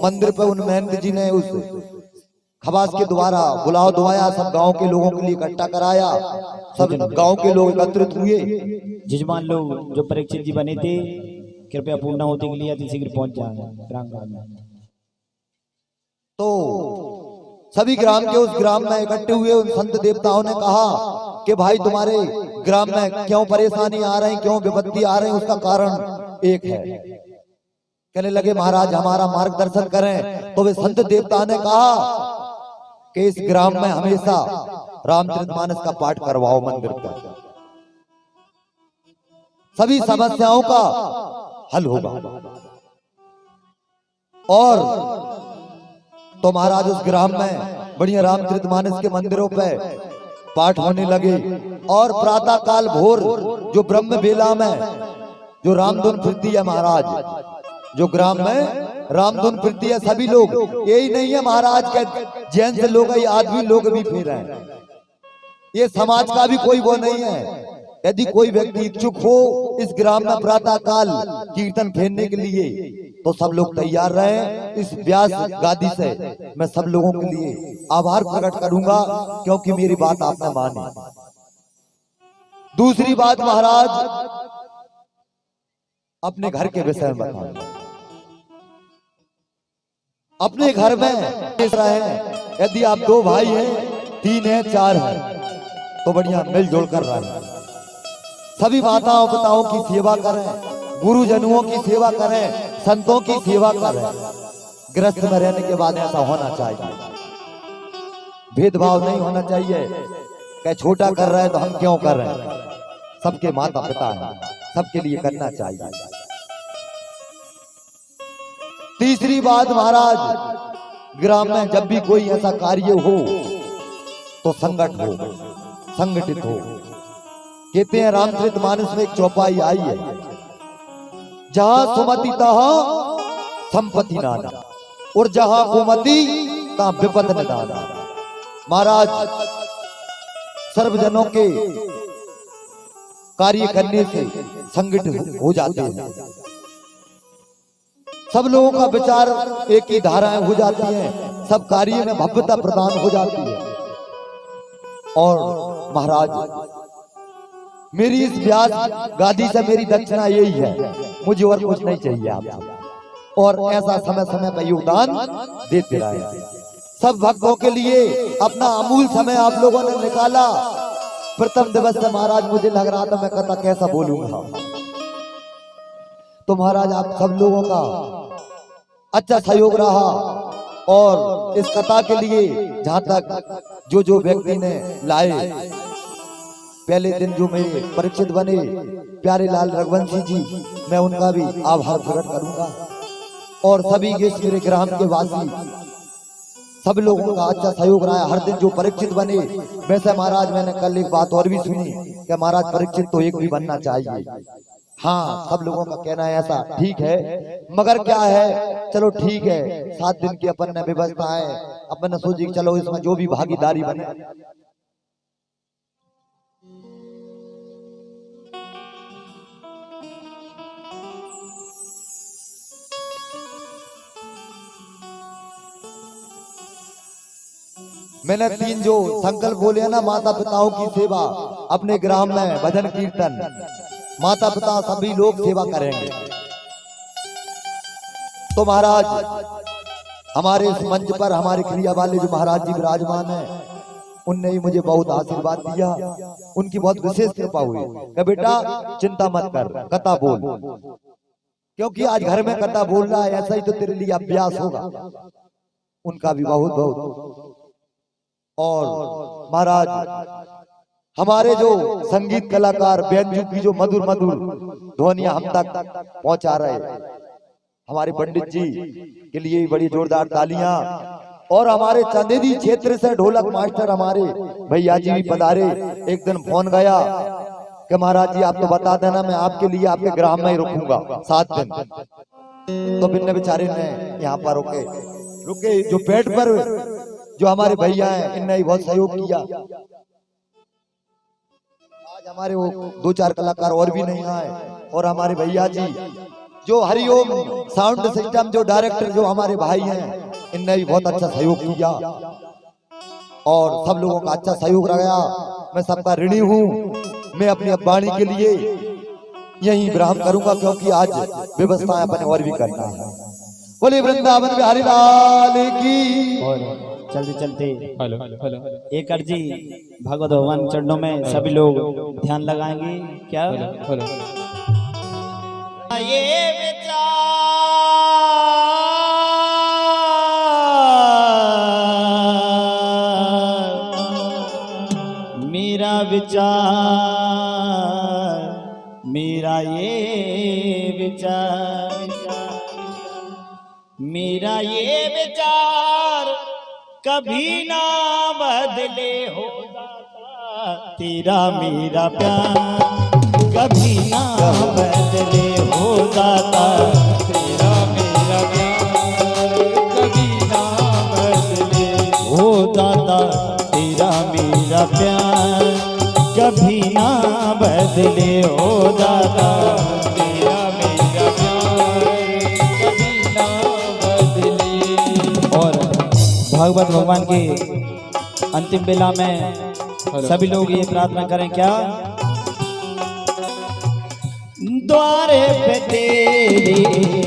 मंदिर पे उन महंत जी ने उस खवास के द्वारा बुलाव दवाया, सब गांव के लोगों के लिए इकट्ठा कराया, सब गांव के लोग एकत्रित हुए। जजमान लोग जो परीक्षित जी बने थे, कृपया पूर्ण होते के लिए अति शीघ्र पहुंच जाए प्रांगण में। तो सभी ग्राम के उस ग्राम में इकट्ठे हुए उन संत देवताओं ने कहा कि भाई तुम्हारे ग्राम में क्यों परेशानी आ रही, क्यों विपत्ति आ रही, उसका कारण एक है। कहने लगे महाराज हमारा मार्गदर्शन करें। तो वे संत देवता ने कहा कि इस ग्राम में हमेशा रामचरितमानस का पाठ करवाओ मंदिर पर, सभी समस्याओं का हल होगा। और तो महाराज उस ग्राम में बढ़िया रामचरितमानस के मंदिरों पे पाठ होने लगे। और प्रातः काल भोर जो ब्रह्म बेला में जो रामधुन फिरती है महाराज, जो ग्राम में रामधुन फिरती है, सभी लोग, यही नहीं है महाराज के जेंट्स लोग, ये आदमी लोग भी फिर रहे हैं। ये समाज का भी कोई वो नहीं है। यदि कोई व्यक्ति इच्छुक हो इस ग्राम में प्रातः काल कीर्तन फेरने के लिए तो सब लोग तैयार रहे। इस व्यास गादी से मैं सब लोगों के लिए आभार प्रकट करूंगा, क्योंकि मेरी बात आपने मानी। दूसरी बात महाराज, अपने घर के विषय में बताऊंगा। अपने घर में यदि आप 2 भाई हैं, 3 हैं, 4 हैं, तो बढ़िया मिलजुल कर रहे हैं। सभी माताओं पिताओं की सेवा करें, गुरुजनों की सेवा करें, संतों की सेवा करें। गृहस्थ में रहने के बाद ऐसा होना चाहिए, भेदभाव नहीं होना चाहिए। क्या छोटा कर रहे हैं तो हम क्यों कर रहे हैं, सबके माता पिता हैं, सबके लिए करना चाहिए। तीसरी बात महाराज, ग्राम में जब भी कोई ऐसा कार्य हो तो संगठित हो। कहते हैं रामचरितमानस में एक चौपाई आई है, जहां सुमति तहां संपत्ति नाना, और जहां कुमति तहां विपद निदाना। महाराज सर्वजनों के कार्य करने से संगठित हो जाते हैं, सब लोगों का विचार एक ही धाराएं हो जाती हैं, सब कार्य में भव्यता प्रदान हो जाती है। और महाराज मेरी इस व्यास गादी से मेरी दक्षिणा यही है, मुझे और कुछ नहीं चाहिए आपसे। और ऐसा समय समय पर योगदान देते रहे। सब भक्तों के लिए अपना अमूल्य समय आप लोगों ने निकाला। प्रथम दिवस से महाराज मुझे लग रहा था मैं कथा कैसा बोलूंगा, तो महाराज आप सब लोगों का अच्छा सहयोग रहा। और इस कथा के लिए जहां तक जो व्यक्ति ने लाए, पहले दिन जो मेरे परिचित बने प्यारे लाल रघुवंशी जी, मैं उनका भी आभार प्रकट करूंगा। और सभी के मेरे ग्राम के वासी सब लोगों का अच्छा सहयोग रहा है। हर दिन जो परीक्षित बने, वैसे महाराज मैंने कल एक बात और भी सुनी कि महाराज परीक्षित तो एक भी बनना चाहिए। हाँ, सब लोगों का कहना है ऐसा, ठीक है, मगर क्या है, चलो ठीक है, 7 दिन की अपन ने व्यवस्था है, अपन ने सोची चलो इसमें जो भी भागीदारी बने। मैंने 3 जो संकल्प बोले हैं ना, माता पिताओं की सेवा, अपने ग्राम में भजन कीर्तन, माता पिता सभी लोग सेवा करेंगे। तो महाराज हमारे इस मंच पर हमारे क्रिया वाले जो महाराज जी विराजमान हैं, उनने ही मुझे बहुत आशीर्वाद दिया। उनकी बहुत विशेष कृपा हुई कि बेटा चिंता मत कर, कथा बोल, क्योंकि आज घर में कथा बोल रहा है, ऐसा ही तो तेरे लिए अभ्यास होगा। उनका भी बहुत बहुत। और महाराज हमारे जो संगीत कलाकार व्यंजू की जो मधुर मधुर ध्वनियां हम तक पहुंचा रहे, हमारे पंडित जी के लिए बड़ी जोरदार तालियां। और हमारे चंदेरी क्षेत्र से ढोलक मास्टर हमारे भैया जी भी पधारे। एक दिन फोन गया कि महाराज जी आप तो बता देना, मैं आपके लिए आपके ग्राम में ही रुकूंगा 7 दिन। तो बिन्ने बेचारे ने यहाँ पर रुके जो पेट पर जो हमारे भैया हैं, इनने ही बहुत सहयोग किया। आज हमारे वो 2-4 कलाकार और भी नहीं आए, और हमारे भैया जी जो हरिओम साउंड सिस्टम जो डायरेक्टर जो हमारे भाई हैं, इनने भी बहुत अच्छा सहयोग किया। और सब लोगों का अच्छा सहयोग रहा। मैं सबका ऋणी हूँ। मैं अपनी वाणी के लिए यही विराम करूंगा, क्योंकि आज व्यवस्थाएं अपने और भी करना है। बोले वृंदावन बिहारी लाल की। और चलते चलते एक अर्जी भगवत भगवान चरणों में सभी लोग ध्यान लगाएंगे। क्या ये विचार मेरा विचार, मेरा ये विचार, मेरा ये विचार कभी ना बदले हो दाता, तेरा मेरा प्यार कभी ना बदले हो दाता, तेरा मेरा प्यार कभी ना बदले हो दाता, तेरा मेरा प्यार कभी ना बदले हो दाता, तेरा मेरा प्यार कभी ना बदले। और भागवत भगवान के अंतिम बेला में सभी लोग ये प्रार्थना करें। क्या द्वारे पे तेरे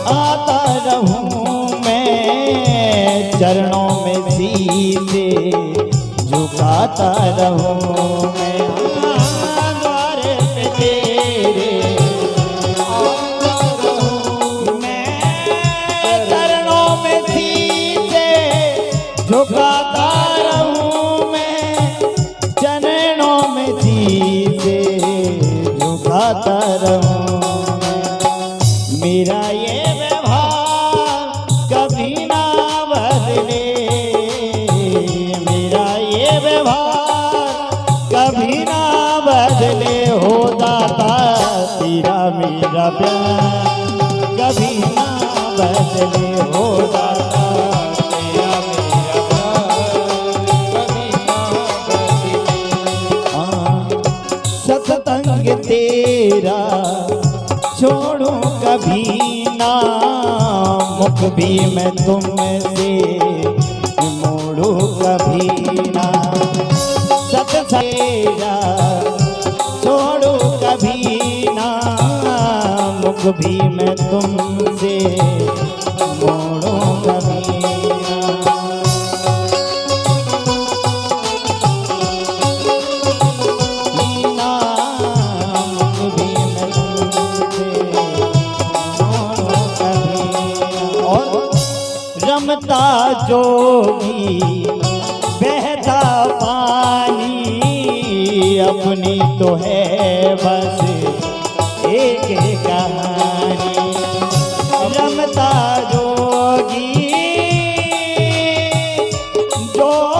आता रहूं मैं, चरणों में सीधे झुकाता रहूं मैं, द्वारे पे तेरे आता रहूं मैं, चरणों में सीधे झुकाता रहूं मैं, चरणों में सीधे झुकाता रहूं। मेरा ये व्यवहार कभी ना बदले, मेरा ये व्यवहार कभी ना बदले हो दाता, तेरा मेरा प्यार कभी ना बदले हो दाता, तेरा मेरा प्यार कभी ना बदले। सतसंग तेरा छोड़ूं कभी ना, मुख भी मैं तुमसे मोड़ूं कभी ना। सतसेरा छोड़ूं कभी ना, मुख भी मैं तुमसे मोड़ूं कभी ना। रमता जोगी बहता पानी, अपनी तो है बस एक कहानी। रमता जोगी जोगी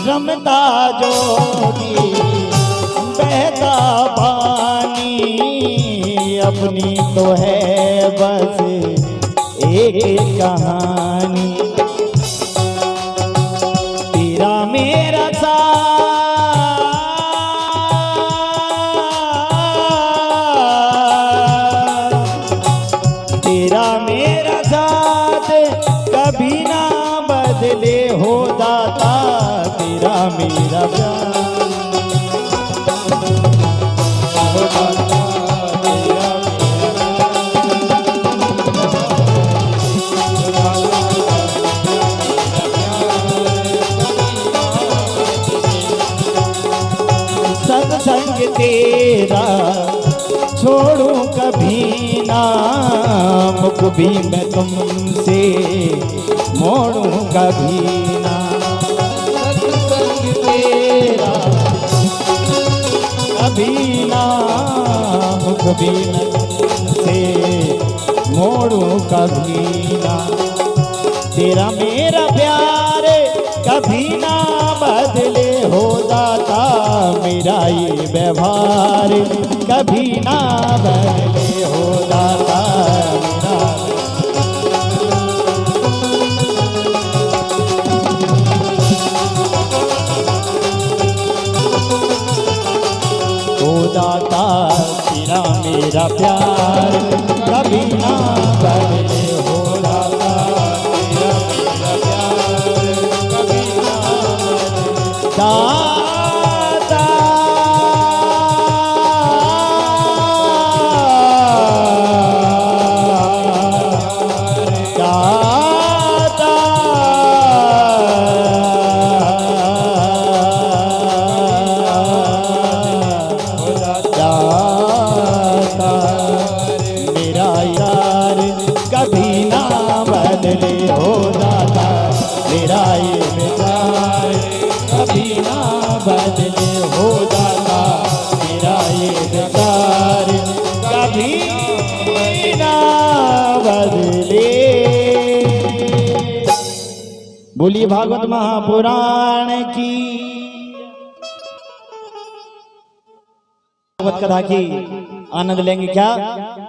रमता जोगी बहता पानी, अपनी तो है बस एक कहानी। तेरा मेरा साथ, तेरा मेरा साथ कभी ना बदले हो दाता, तेरा मेरा प्यार हो दाता, तेरा सत्संग तेरा छोड़ूं कभी ना, मुख भी मैं तुमसे मोड़ूं कभी ना। सत्संग तेरा कभी ना, मुख भी मैं तुमसे मोड़ूं कभी ना। तेरा मेरा प्यार कभी ना बदले हो दाता, मेरा ये व्यवहार कभी ना बदले हो दाता, मेरा हो दाता, तेरा मेरा प्यार कभी ना बदले हो दाता, तेरा मेरा प्यार कभी ना बदले दाता। मेरा यार कभी ना बदले हो दाता, मेरा ये विचार कभी ना बदले हो दाता, मेरा ये विचार कभी ना बदले। बोलिए भागवत महापुराण की। भागवत कथा की आनंद लेंगे क्या?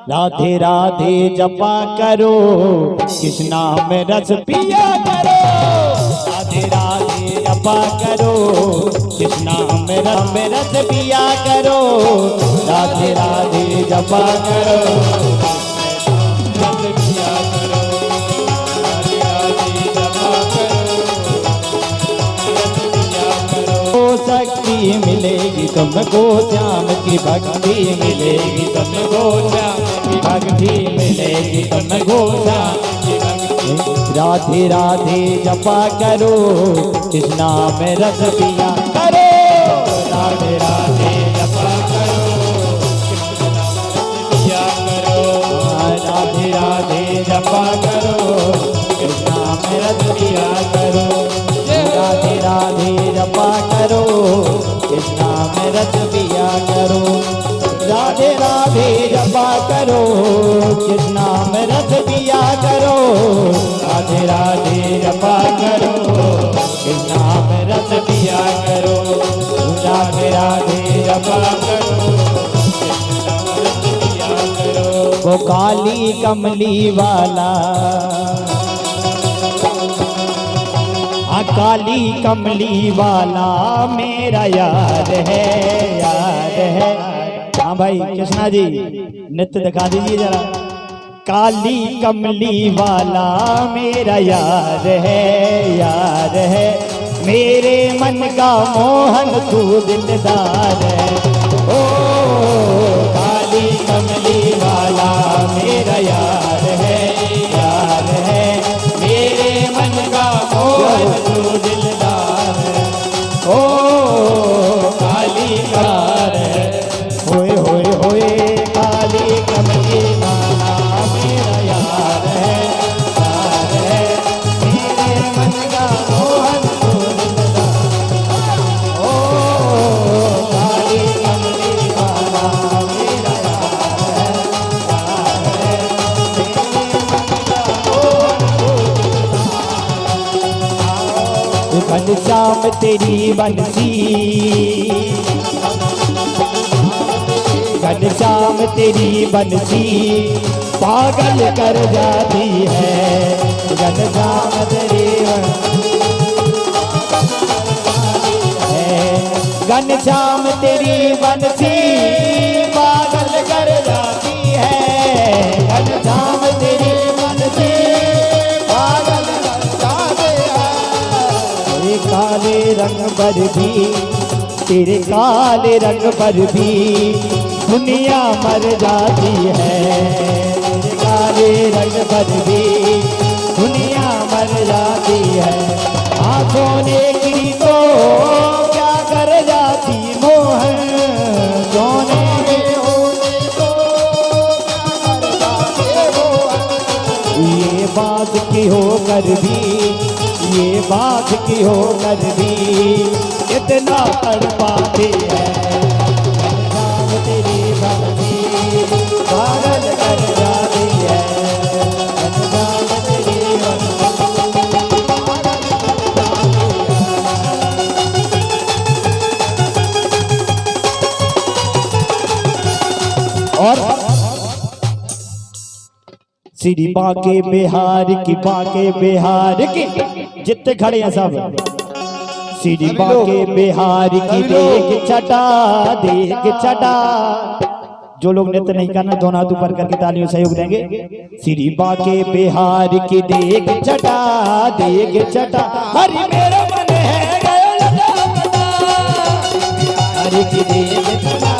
राधे राधे जपा करो, कृष्णा में रस पिया करो। राधे राधे जपा करो, कृष्णा में रस पिया करो। राधे राधे जपा करो, रस पिया करो। राधे राधे जपा करो, रस पिया करो। शक्ति मिलेगी तुमको, श्याम की भक्ति मिलेगी तुमको, श्याम की भक्ति मिलेगी तुमको, श्याम की भक्ति। राधे राधे जपा करो, कृष्णा में रस पिया करो। राधे राधे जपा करो, कृष्णा में रस पिया करो। राधे राधे जपा करो, कृष्णा में रस पिया करो। राधे राधे जपा करो, कृष्णा में रस पिया करो। राधे राधे जपा करो, कृष्णा में रस पिया करो। राधे राधे जपा करो, कृष्णा में रस पिया करो। राधे राधे जपा करो, कृष्णा में रस पिया करो। वो काली कमली वाला काली कमली वाला मेरा यार है, यार है। हाँ भाई कृष्णा जी नृत्य दिखा दीजिए जरा। काली कमली वाला मेरा यार है, यार है। मेरे मन का मोहन तू दिलदार है। ओ काली कमली वाला मेरा यार है, यार है। मेरे मन का मोहन तू दिलदार है। ओ काली कार है। होए होए होए काली कमली वाला मेरा यार है, यार है। मेरे मन का मोहन तू दिलदार। ओ काली कमली वाला मेरा यार है, यार है। मेरे मन का मोहन तू दिलदार। घनश्याम तेरी बंसी, घनश्याम तेरी बंसी पागल कर जाती है। घनश्याम तेरी घनश्याम तेरी बंसी पागल कर जाती है। घनश्याम तेरी बंसी पागल कर जाती है। तेरे काले रंग पर भी, तेरे काले रंग पर भी दुनिया मर जाती है। तेरे काले रंग पर भी दुनिया मर जाती है। आंखों ने की तो क्या कर जाती मोहन, सोने में होने को क्या कर जाते मोहन। ये बात की होकर भी, ये बात की होकर भी इतना तड़पाती है। तेरी बंसी पागल कर जाती है। घनश्याम तेरी और श्री बांके बिहार की, बांके बिहार की जितने खड़े हैं सब। श्री बांके बिहार की देख छटा, देख छटा। जो लोग नृत्य नहीं करना दोनों हाथ ऊपर करके तालियों सहयोग देंगे। श्री बांके बिहार की देख छटा, देख छटा। हरि मेरा मन है गयो लटा पटा, हरि की देख छटा।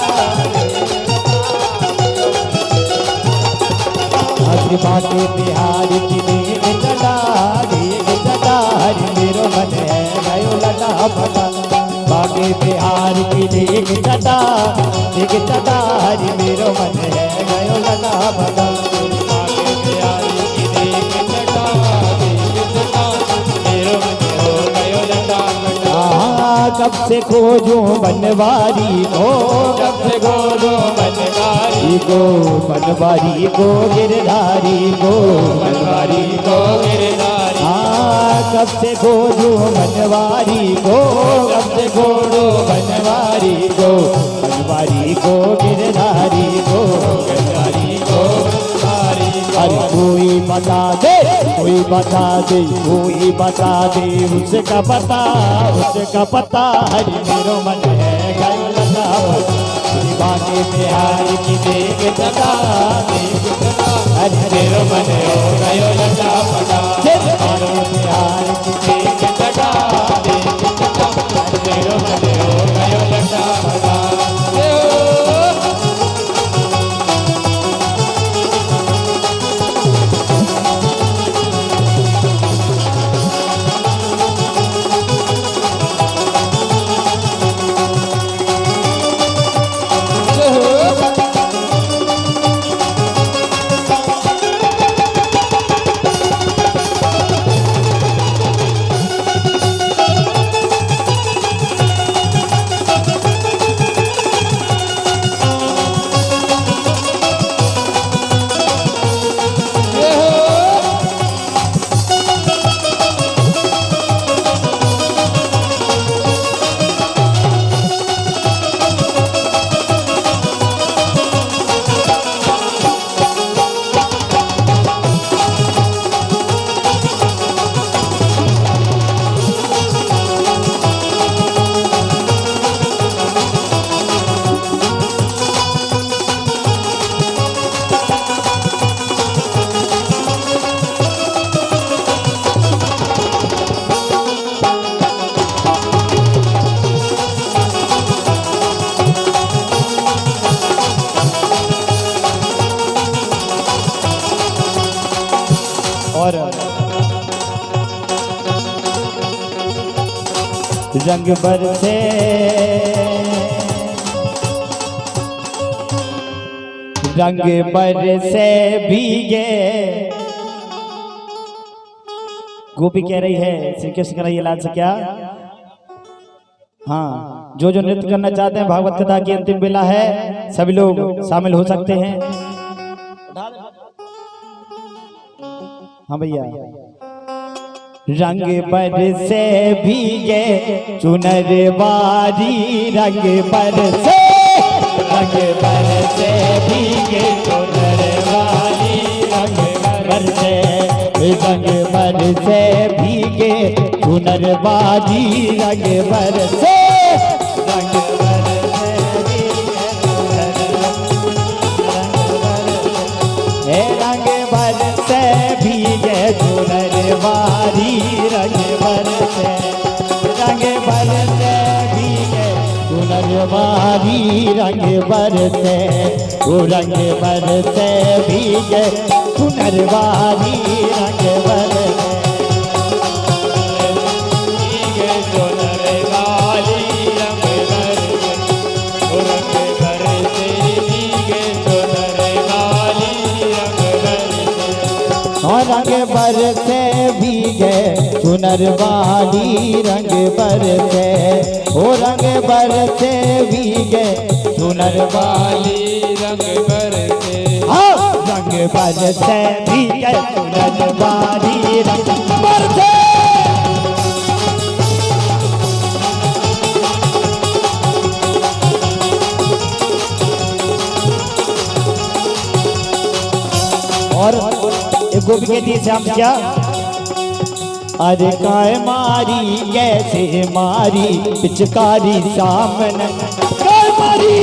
श्री बांके बिहार की देख छटा, देख छटा। हरि मेरा मन है गयो लटा पटा। बांके बिहार की देख छटा, देख छटा। हरि मेरो मन है गयो लटा पटा। बांके बिहार की देख छटा, देख छटा। मेरो मन हो गयो लटा पटा। कब से खोजूं बनवारी को, कब से खोजूं बनवारी को, बनवारी को गिरधारी को, बनवारी को गिरधारी। कब से खोजूं बनवारी को, कब से खोजूं बनवारी को, बनवारी को गिरधारी को, गिरधारी को गिरधारी को। अरे कोई बता दे, कोई बता दे, कोई बता दे उसका पता, उसका पता। हरि मेरो मन है गयो लटा पटा। बांके बिहार की देख छटा, देख छटा। हरि मेरो मन हो गयो लटा पटा। बांके बिहार की देख छटा, देख छटा। हरि मेरो मन हो गयो लटा पटा। रंग बरसे रंग बरसे भीगे। गोपी कह रही है श्री कृष्ण कन्हैया लाल से क्या, हाँ जो जो नृत्य करना चाहते हैं भागवत कथा की अंतिम बेला है, सभी लोग शामिल हो सकते हैं। हाँ भैया। रंग बरसे भीगे चुनर बारी, रंग बरसे भीगे चुनर बारी, रंग बरसे भीगे चुनर बारी, रंग बरसे रंग बरसे भीगे चुनर बारी, रंग बरसे भीगे चुनर बारी, रंग बरसे रंग बरसे भीगे चुनर बारी, रंग बरसे रंग बरसे भीगे चुनर वाली, रंग बरसे ओ रंग बरसे भीगे चुनर वाली, रंग बरसे रंग बरसे भीगे चुनर वाली, रंग बरसे और एक गोपी कहती है श्याम क्या, अरे काय मारी कैसे मारी पिचकारी सामने, काय मारी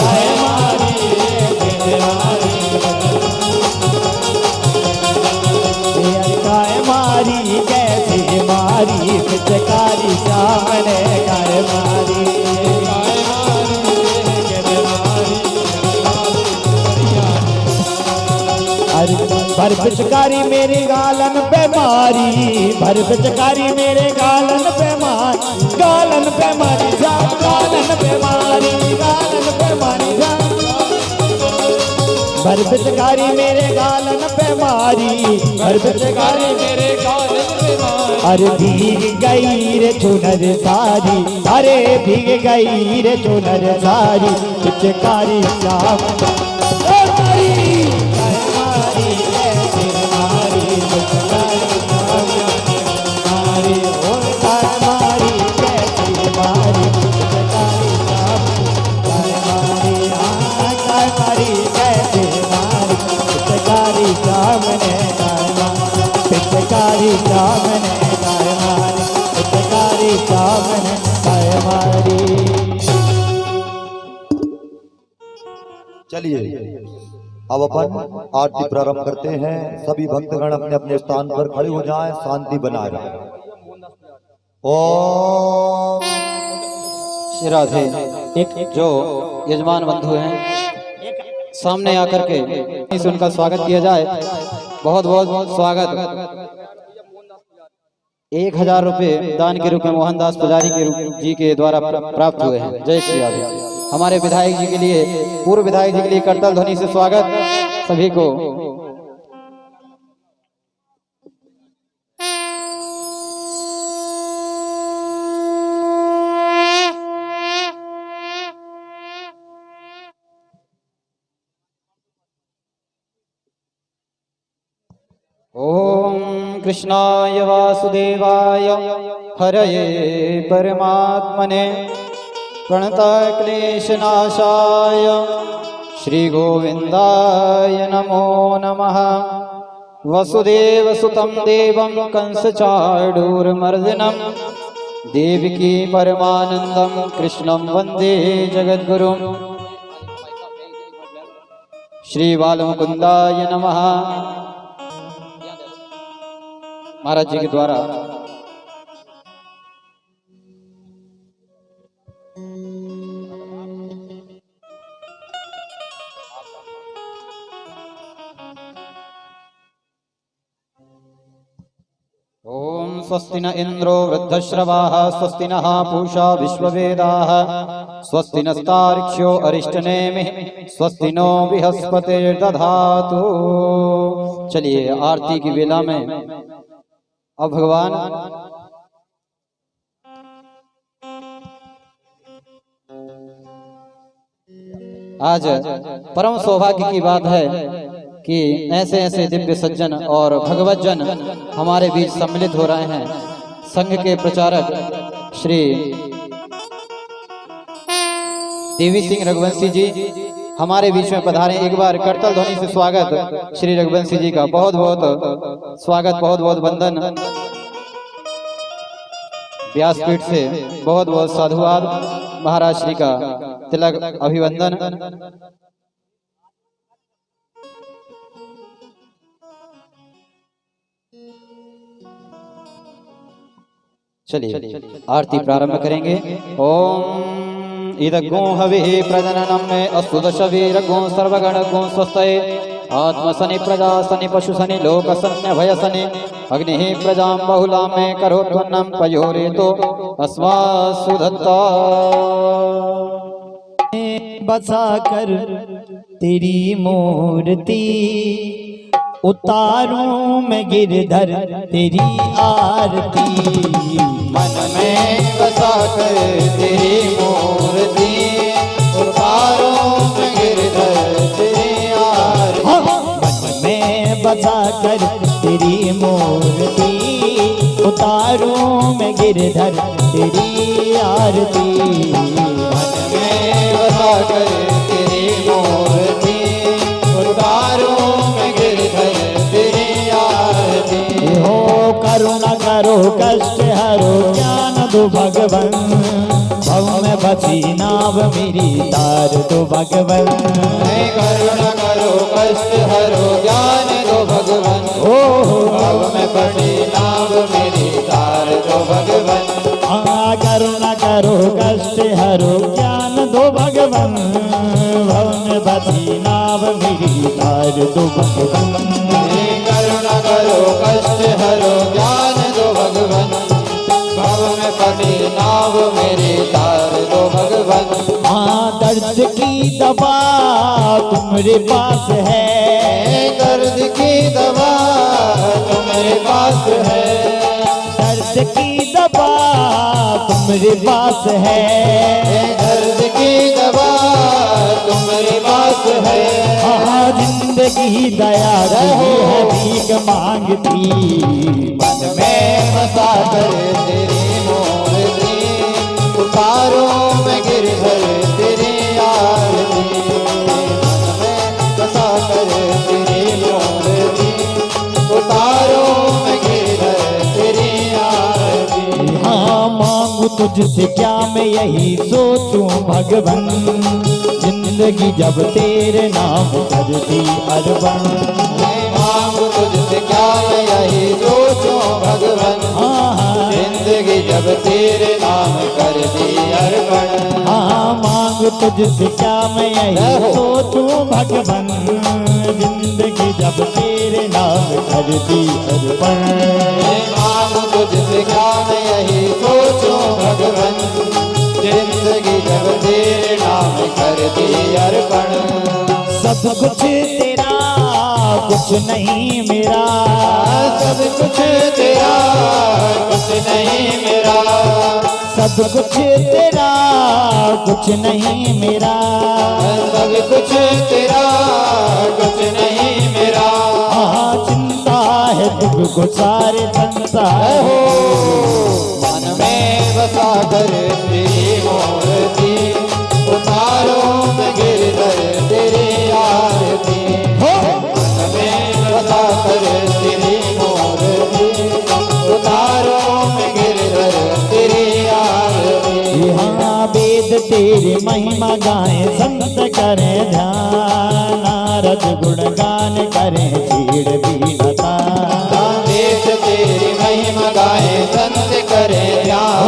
कैसे मारी, काय मारी कैसे मारी पिचकारी सामने, काय मारी भर पिचकारी मेरे गालन पे मारी, भर पिचकारी मेरे गालन पे मारी, गालन पे मारी जा, गालन पे मारी, गालन पे मारी जा, भर पिचकारी मेरे गालन पे मारी, भर पिचकारी मेरे गालन पे मारी, अरे भीग गई रे चुनर सारी, अरे भीग गई रे चुनर सारी पिचकारी श्याम पिचकारी सामने काय मारी, पिचकारी सामने काय मारी। चलिए अब अपन आरती प्रारंभ करते हैं। सभी भक्तगण अपने अपने स्थान पर खड़े हो जाएं, शांति बनाए रखें। ओम श्री राधे। एक जो यजमान बंधु हैं सामने आकर के इस उनका स्वागत किया जाए। बहुत बहुत स्वागत। 1000 रुपये दान के रूप में मोहनदास पुजारी जी के द्वारा प्राप्त हुए हैं। जय श्री राधे। हमारे विधायक जी के लिए, पूर्व विधायक जी के लिए करताल ध्वनि से स्वागत सभी को। ओम कृष्णाय वासुदेवाय हरये परमात्मने प्रणतक्लेशनाशाय श्री गोविंदाय नमो नमः। वसुदेवसुतं देवं कंसचाडूरमर्दिनं देवकी परमानंदं कृष्णं वंदे जगद्गुरुं। श्री बालमुकुंदाय नमः। महाराज जी के द्वारा ओम स्वस्ति न इंद्रो वृद्धश्रवाः स्वस्ति नः पूषा विश्ववेदाः स्वस्ति नस्तार्क्ष्यो अरिष्टनेमिः स्वस्ति नो बृहस्पतिर्दधातु। चलिए आरती की वेला में अब भगवान आज परम सौभाग्य की बात है कि ऐसे ऐसे दिव्य सज्जन और भगवत जन हमारे बीच सम्मिलित हो रहे हैं। संघ के प्रचारक श्री देवी सिंह रघुवंशी जी हमारे बीच में पधारे। एक बार करतल ध्वनि से स्वागत श्री रघुवंशी जी का, बहुत बहुत स्वागत, बहुत बहुत वंदन। व्यासपीठ से बहुत बहुत साधुवाद, महाराज श्री का तिलक अभिवंदन। चलिए आरती प्रारंभ करेंगे। ओम इदगो हविः प्रजननम में अस्तु दशवीरगो सर्वगण गो स्वस्तये आत्मसनि प्रजा सनि पशु सनि लोक सन्य भय सनि अग्नि प्रजा बहुला में करोत्वन्नम पयोरे तो अस्मासु दत्ता। बसा कर तेरी मूर्ति उतारूं मैं गिरधर तेरी आरती। मन में बसा कर तेरी मूर्ति उतारूं मैं गिरधर तेरी आरती। मन में बसा कर तेरी मूर्ति उतारूं मैं गिरधर तेरी आरती। मन में बसा कर तेरी मूर्ति उतारूं मैं गिरधर तेरी आरती। हो करुणा करो कष्ट हरो ज्ञान दो भगवन भव में बसी नाव मेरी तार दो भगवन। करुणा करो कष्ट हरो ज्ञान दो भगवन ओ भव में बसी नाव मेरी तार दो भगवन। करुणा करो कष्ट हरो ज्ञान दो भगवन भव में बसी नाव मेरी तार दो भगवन। करुणा करो कष्ट हरो ज्ञान दो भगवन भव में बसी नाव मेरी तार दो भगवन। दर्द की दवा तुम्हारे पास है, दर्द की दवा तुम्हारे पास है, दर्द की दवा तुम्हारे पास है, दर्द की दवा तुम्हारे पास है। जिंदगी दया रही है भीख मांगती। मन में बसा कर तेरी मूर्ति उतारो मैं गिरधर तेरी आरती। मन में बसा कर तेरी मूर्ति उतारो मैं गिरधर तेरी आरती। हाँ मांगू तुझसे क्या मैं यही सोचूं भगवन जिंदगी जब तेरे नाम करती अरबन। मांगू तुझसे क्या मैं यही सोचूं भगवन जिंदगी जब तेरे नाम कर दी अर्पण। हाँ मांग तुझसे क्या मैं यही सोचूं भगवन जिंदगी जब तेरे नाम कर दी अर्पण। मांगू तुझसे क्या मैं यही सोचूं भगवन जिंदगी जब तेरे नाम कर दी अर्पण। सब कुछ तेरा कुछ नहीं मेरा, सब कुछ तेरा कुछ नहीं मेरा, सब कुछ तेरा कुछ नहीं मेरा, सब कुछ तेरा कुछ नहीं मेरा। चिंता है तुझको सारे संसार हो। मन में बसा कर तेरी मूर्ति उतारो मैं गिरधर तेरी आरती। मन में बसा कर तेरी मूर्ति उतारो मैं गिरधर तेरी आरती। यहाँ वेद तेरी महिमा गाएं संत करें ध्यान, नारद गुणगान करें छीड़ बीनता। वेद तेरी महिमा गाएं संत करें ध्यान,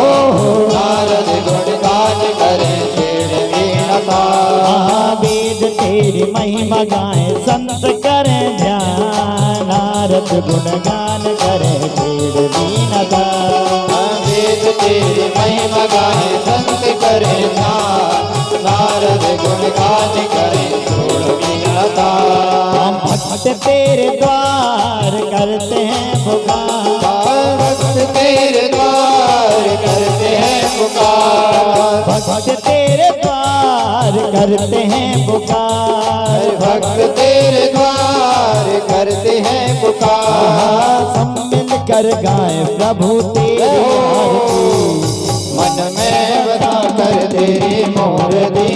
नारद गुणगान करें छीड़ बीनता। वेद तेरी महिमा गाएं संत करें ध्यान, नारद गुणगान करें छीड़ बीनता। तेरे द्वार करते हैं पुकार, भक्त तेरे द्वार करते हैं पुकार, भक्त तेरे द्वार करते हैं पुकार, भक्त तेरे द्वार करते हैं पुकार। सब मिल कर गाए प्रभु तेरी आरती, मन में बसा कर तेरी मूर्ति,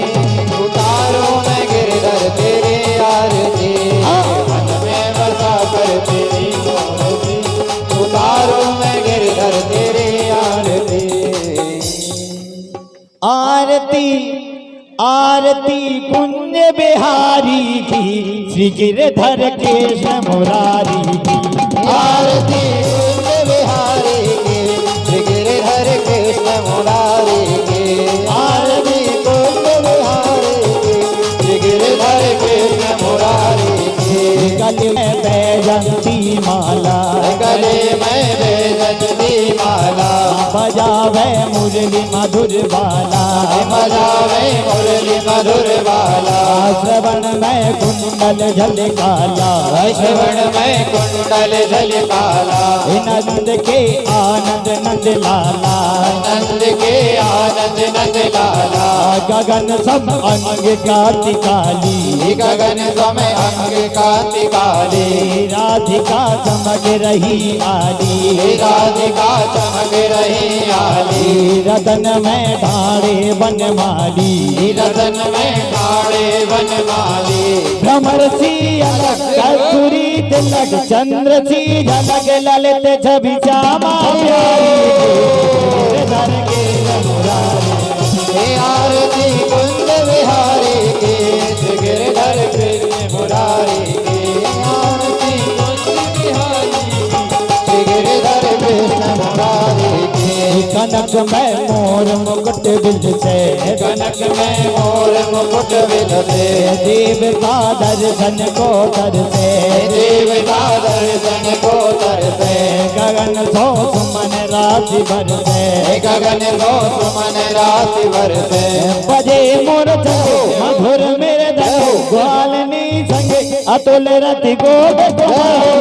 उतारो मैं गिरधर तेरी आरती। मन में बसा कर तेरी मूर्ति, उतारो मैं गिरधर तेरी आरती। आरती आरती कुंज बिहारी की, श्री गिरधर कृष्ण मुरारी की, आरती कुंज बिहारी की, श्री गिरधर कृष्ण मुरारी की। आरती कुंज बिहारी की, श्री गिरधर कृष्ण मुरारी की। गले में बैजंती माला, गले में बैजंती माला, बजावे मुरली मधुर बाला, बजावे मुरली मधुर बाला। श्रवण में कुंडल झलकाला, श्रवण में कुंडल झलकाला। नंद के आनंद नंद लाला, नंद के आनंद नंद लाला। गगन सब अंग कांति काली, गगन समय अंग कांति काली। राधिका चमक रही आली, राधिका चमक रही आली। रतन में ढाड़े बनमाली, रतन में ठाड़े बनमाली। भ्रमर सी अलग कस्तूरी तिलक, चंद्र सी झलक ललित छवि श्यामा प्यारी, गिरधर के मुरारी। हे आरती कुंज बिहारी की, श्री गिरधर कृष्ण मुरारी की। आरती कुंज बिहारी की, श्री गिरधर कृष्ण मुरारी की। कनक में मोर मुकुट बिल से, कनक में मोर मुकुट विलसे। देवता दर्शन को तरसे, देवता दर्शन को तरसे। गगन सो सुमन राशि बरसे, गगन को सुमन राशि बरसे। बजे मोर चंगे मधुर मेरे धन, ग्वालिनी संगे अतुल रति गोद कुमारी,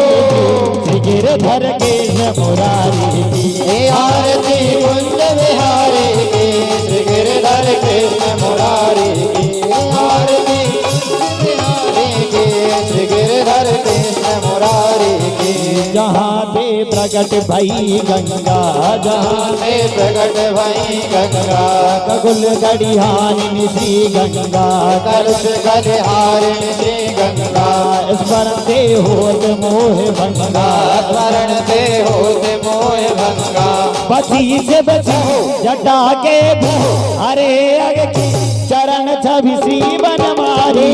श्री गिरधर कृष्ण मुरारी की। हे आरती कुंज बिहारी की, श्री गिरधर कृष्ण मुरारी की। आरती कुंज बिहारी की, श्री गिरधर कृष्ण मुरारी की। जहाँ दे प्रगट भई गंगा, जहाँ से प्रकट भई गंगा, ककुल गड़िहानी श्री गंगा, कलश गलिहारिणी श्री गंगा। स्मरण से होत मोह भंगा, स्मरण से होत मोह भंगा। बची से बची जटा के भू, अरे अग की चरण छवि श्री बनमारी,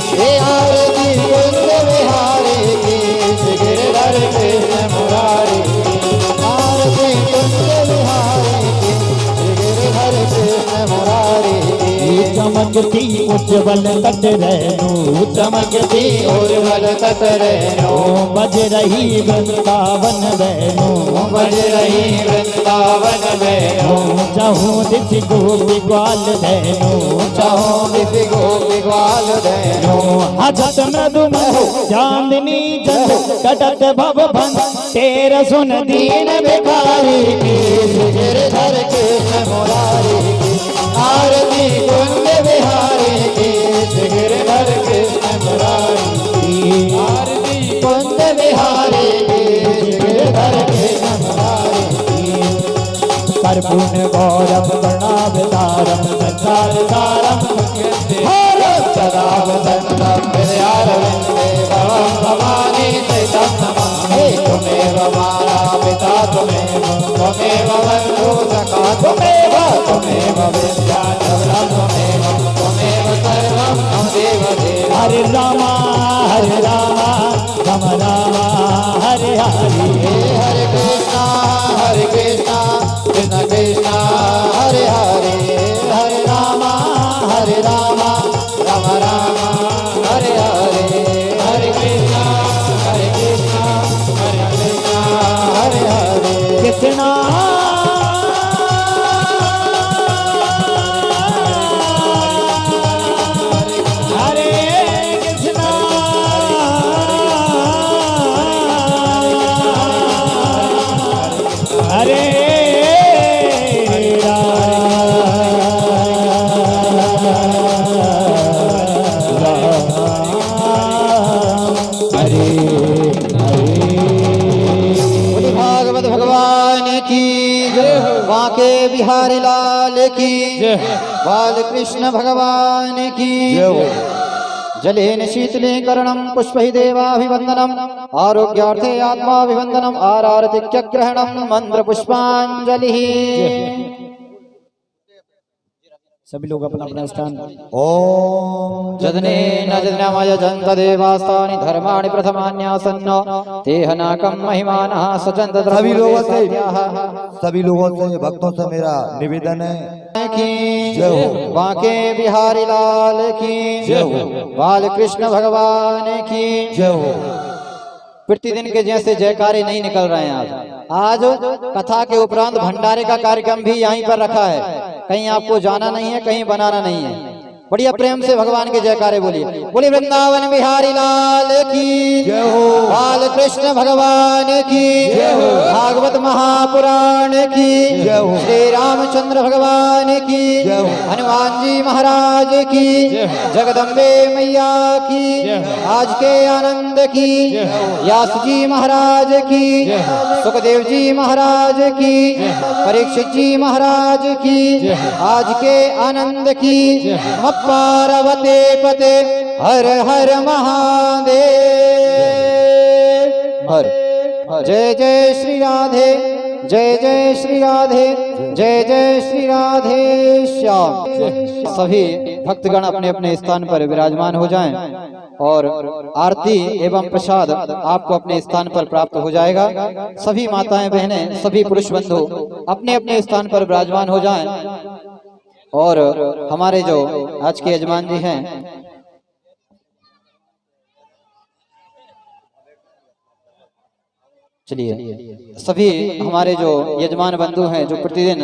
हे आरती कुंज बिहारी की, श्री गिरधर कृष्ण मुरारी की। आरती कुंज बिहारी की, श्री गिरधर कृष्ण मुरारी की। चमकती उज्जवल तट रेणु, चमकती उर्वल तट रेणु, बज रही वृंदावन वेणु, बज रही वृंदावन वेणु। चाहूं दिश गोपी ग्वाल धेनु, चाहो दिव्य गोपी ग्वाल धेनु। हजत मृदु मधु चांदनी चंद, कटत भव भंग तेरा सुन दीन भिखारी की, श्री गिरधर कृष्ण मुरारी की। आरती कुंज बिहारी की, श्री गिरधर कृष्ण मुरारी की। आरती कुंज बिहारी की, श्री गिरधर कृष्ण मुरारी की। कर्पूर्ण गौरव वर्णावतारम संसार सारम, सदा वसन्तं हृदयारविन्दे भवं भवानी चैतं नमामि। त्वमेव माता पिता त्वमेव, त्वमेव बन्धु सखा त्वमेव, त्वमेव विद्या च त्वमेव, त्वमेव सर्वं मम देव देव। हरे रामा राम रामा हरे हरे। हरे कृष्णा कृष्ण कृष्ण हरे हरे। हरे रामा राम राम हरे हरे। हरे कृष्णा हरे हरे। कृष्णा की बांके बिहारी लाल की बाल कृष्ण भगवान की जलेन शीतले करणं पुष्पहि देवाभिवन्दनम् आरोग्यार्थे आत्माभिवन्दनम् आरारतिक्यग्रहणं मंत्र पुष्पांजलिः। सभी लोग अपना अपना स्थान। ओम जदने न जदनमय जन्त देवास्तानि धर्माणि प्रथमान्यासन्न तेह नाकं महिमानः सचन्त सभी लोगों से भक्तों से मेरा निवेदन है की जय हो। बांके बिहारी लाल की जय हो। बाल कृष्ण भगवान की जय हो। प्रतिदिन के जैसे जयकारे नहीं निकल रहे हैं। आज कथा के उपरांत भंडारे का कार्यक्रम भी यहीं पर रखा है। कहीं आपको जाना नहीं है, कहीं बनाना नहीं है। बढ़िया प्रेम से भगवान के जयकारे बोलिए। बोलिए वृंदावन बिहारी लाल की जय हो। बाल कृष्ण भगवान की जय हो। भागवत महापुराण की जय हो। श्री रामचंद्र भगवान की जय हो। हनुमान जी महाराज की जगदम्बे मैया की आज के आनंद की व्यास जी महाराज की सुखदेव जी महाराज की परीक्षित जी महाराज की आज के आनंद की पार्वते पते हर हर महादेव हर जय जय श्री राधे जय जय श्री राधे जय जय श्री राधे श्याम। सभी भक्तगण अपने अपने स्थान पर विराजमान हो जाएं और आरती एवं प्रसाद आपको अपने स्थान पर प्राप्त हो जाएगा। सभी माताएं बहनें सभी पुरुष बंधु अपने अपने स्थान पर विराजमान हो जाएं और हमारे जो आज के यजमान जी हैं चलिए सभी हमारे जो यजमान बंधु हैं जो प्रतिदिन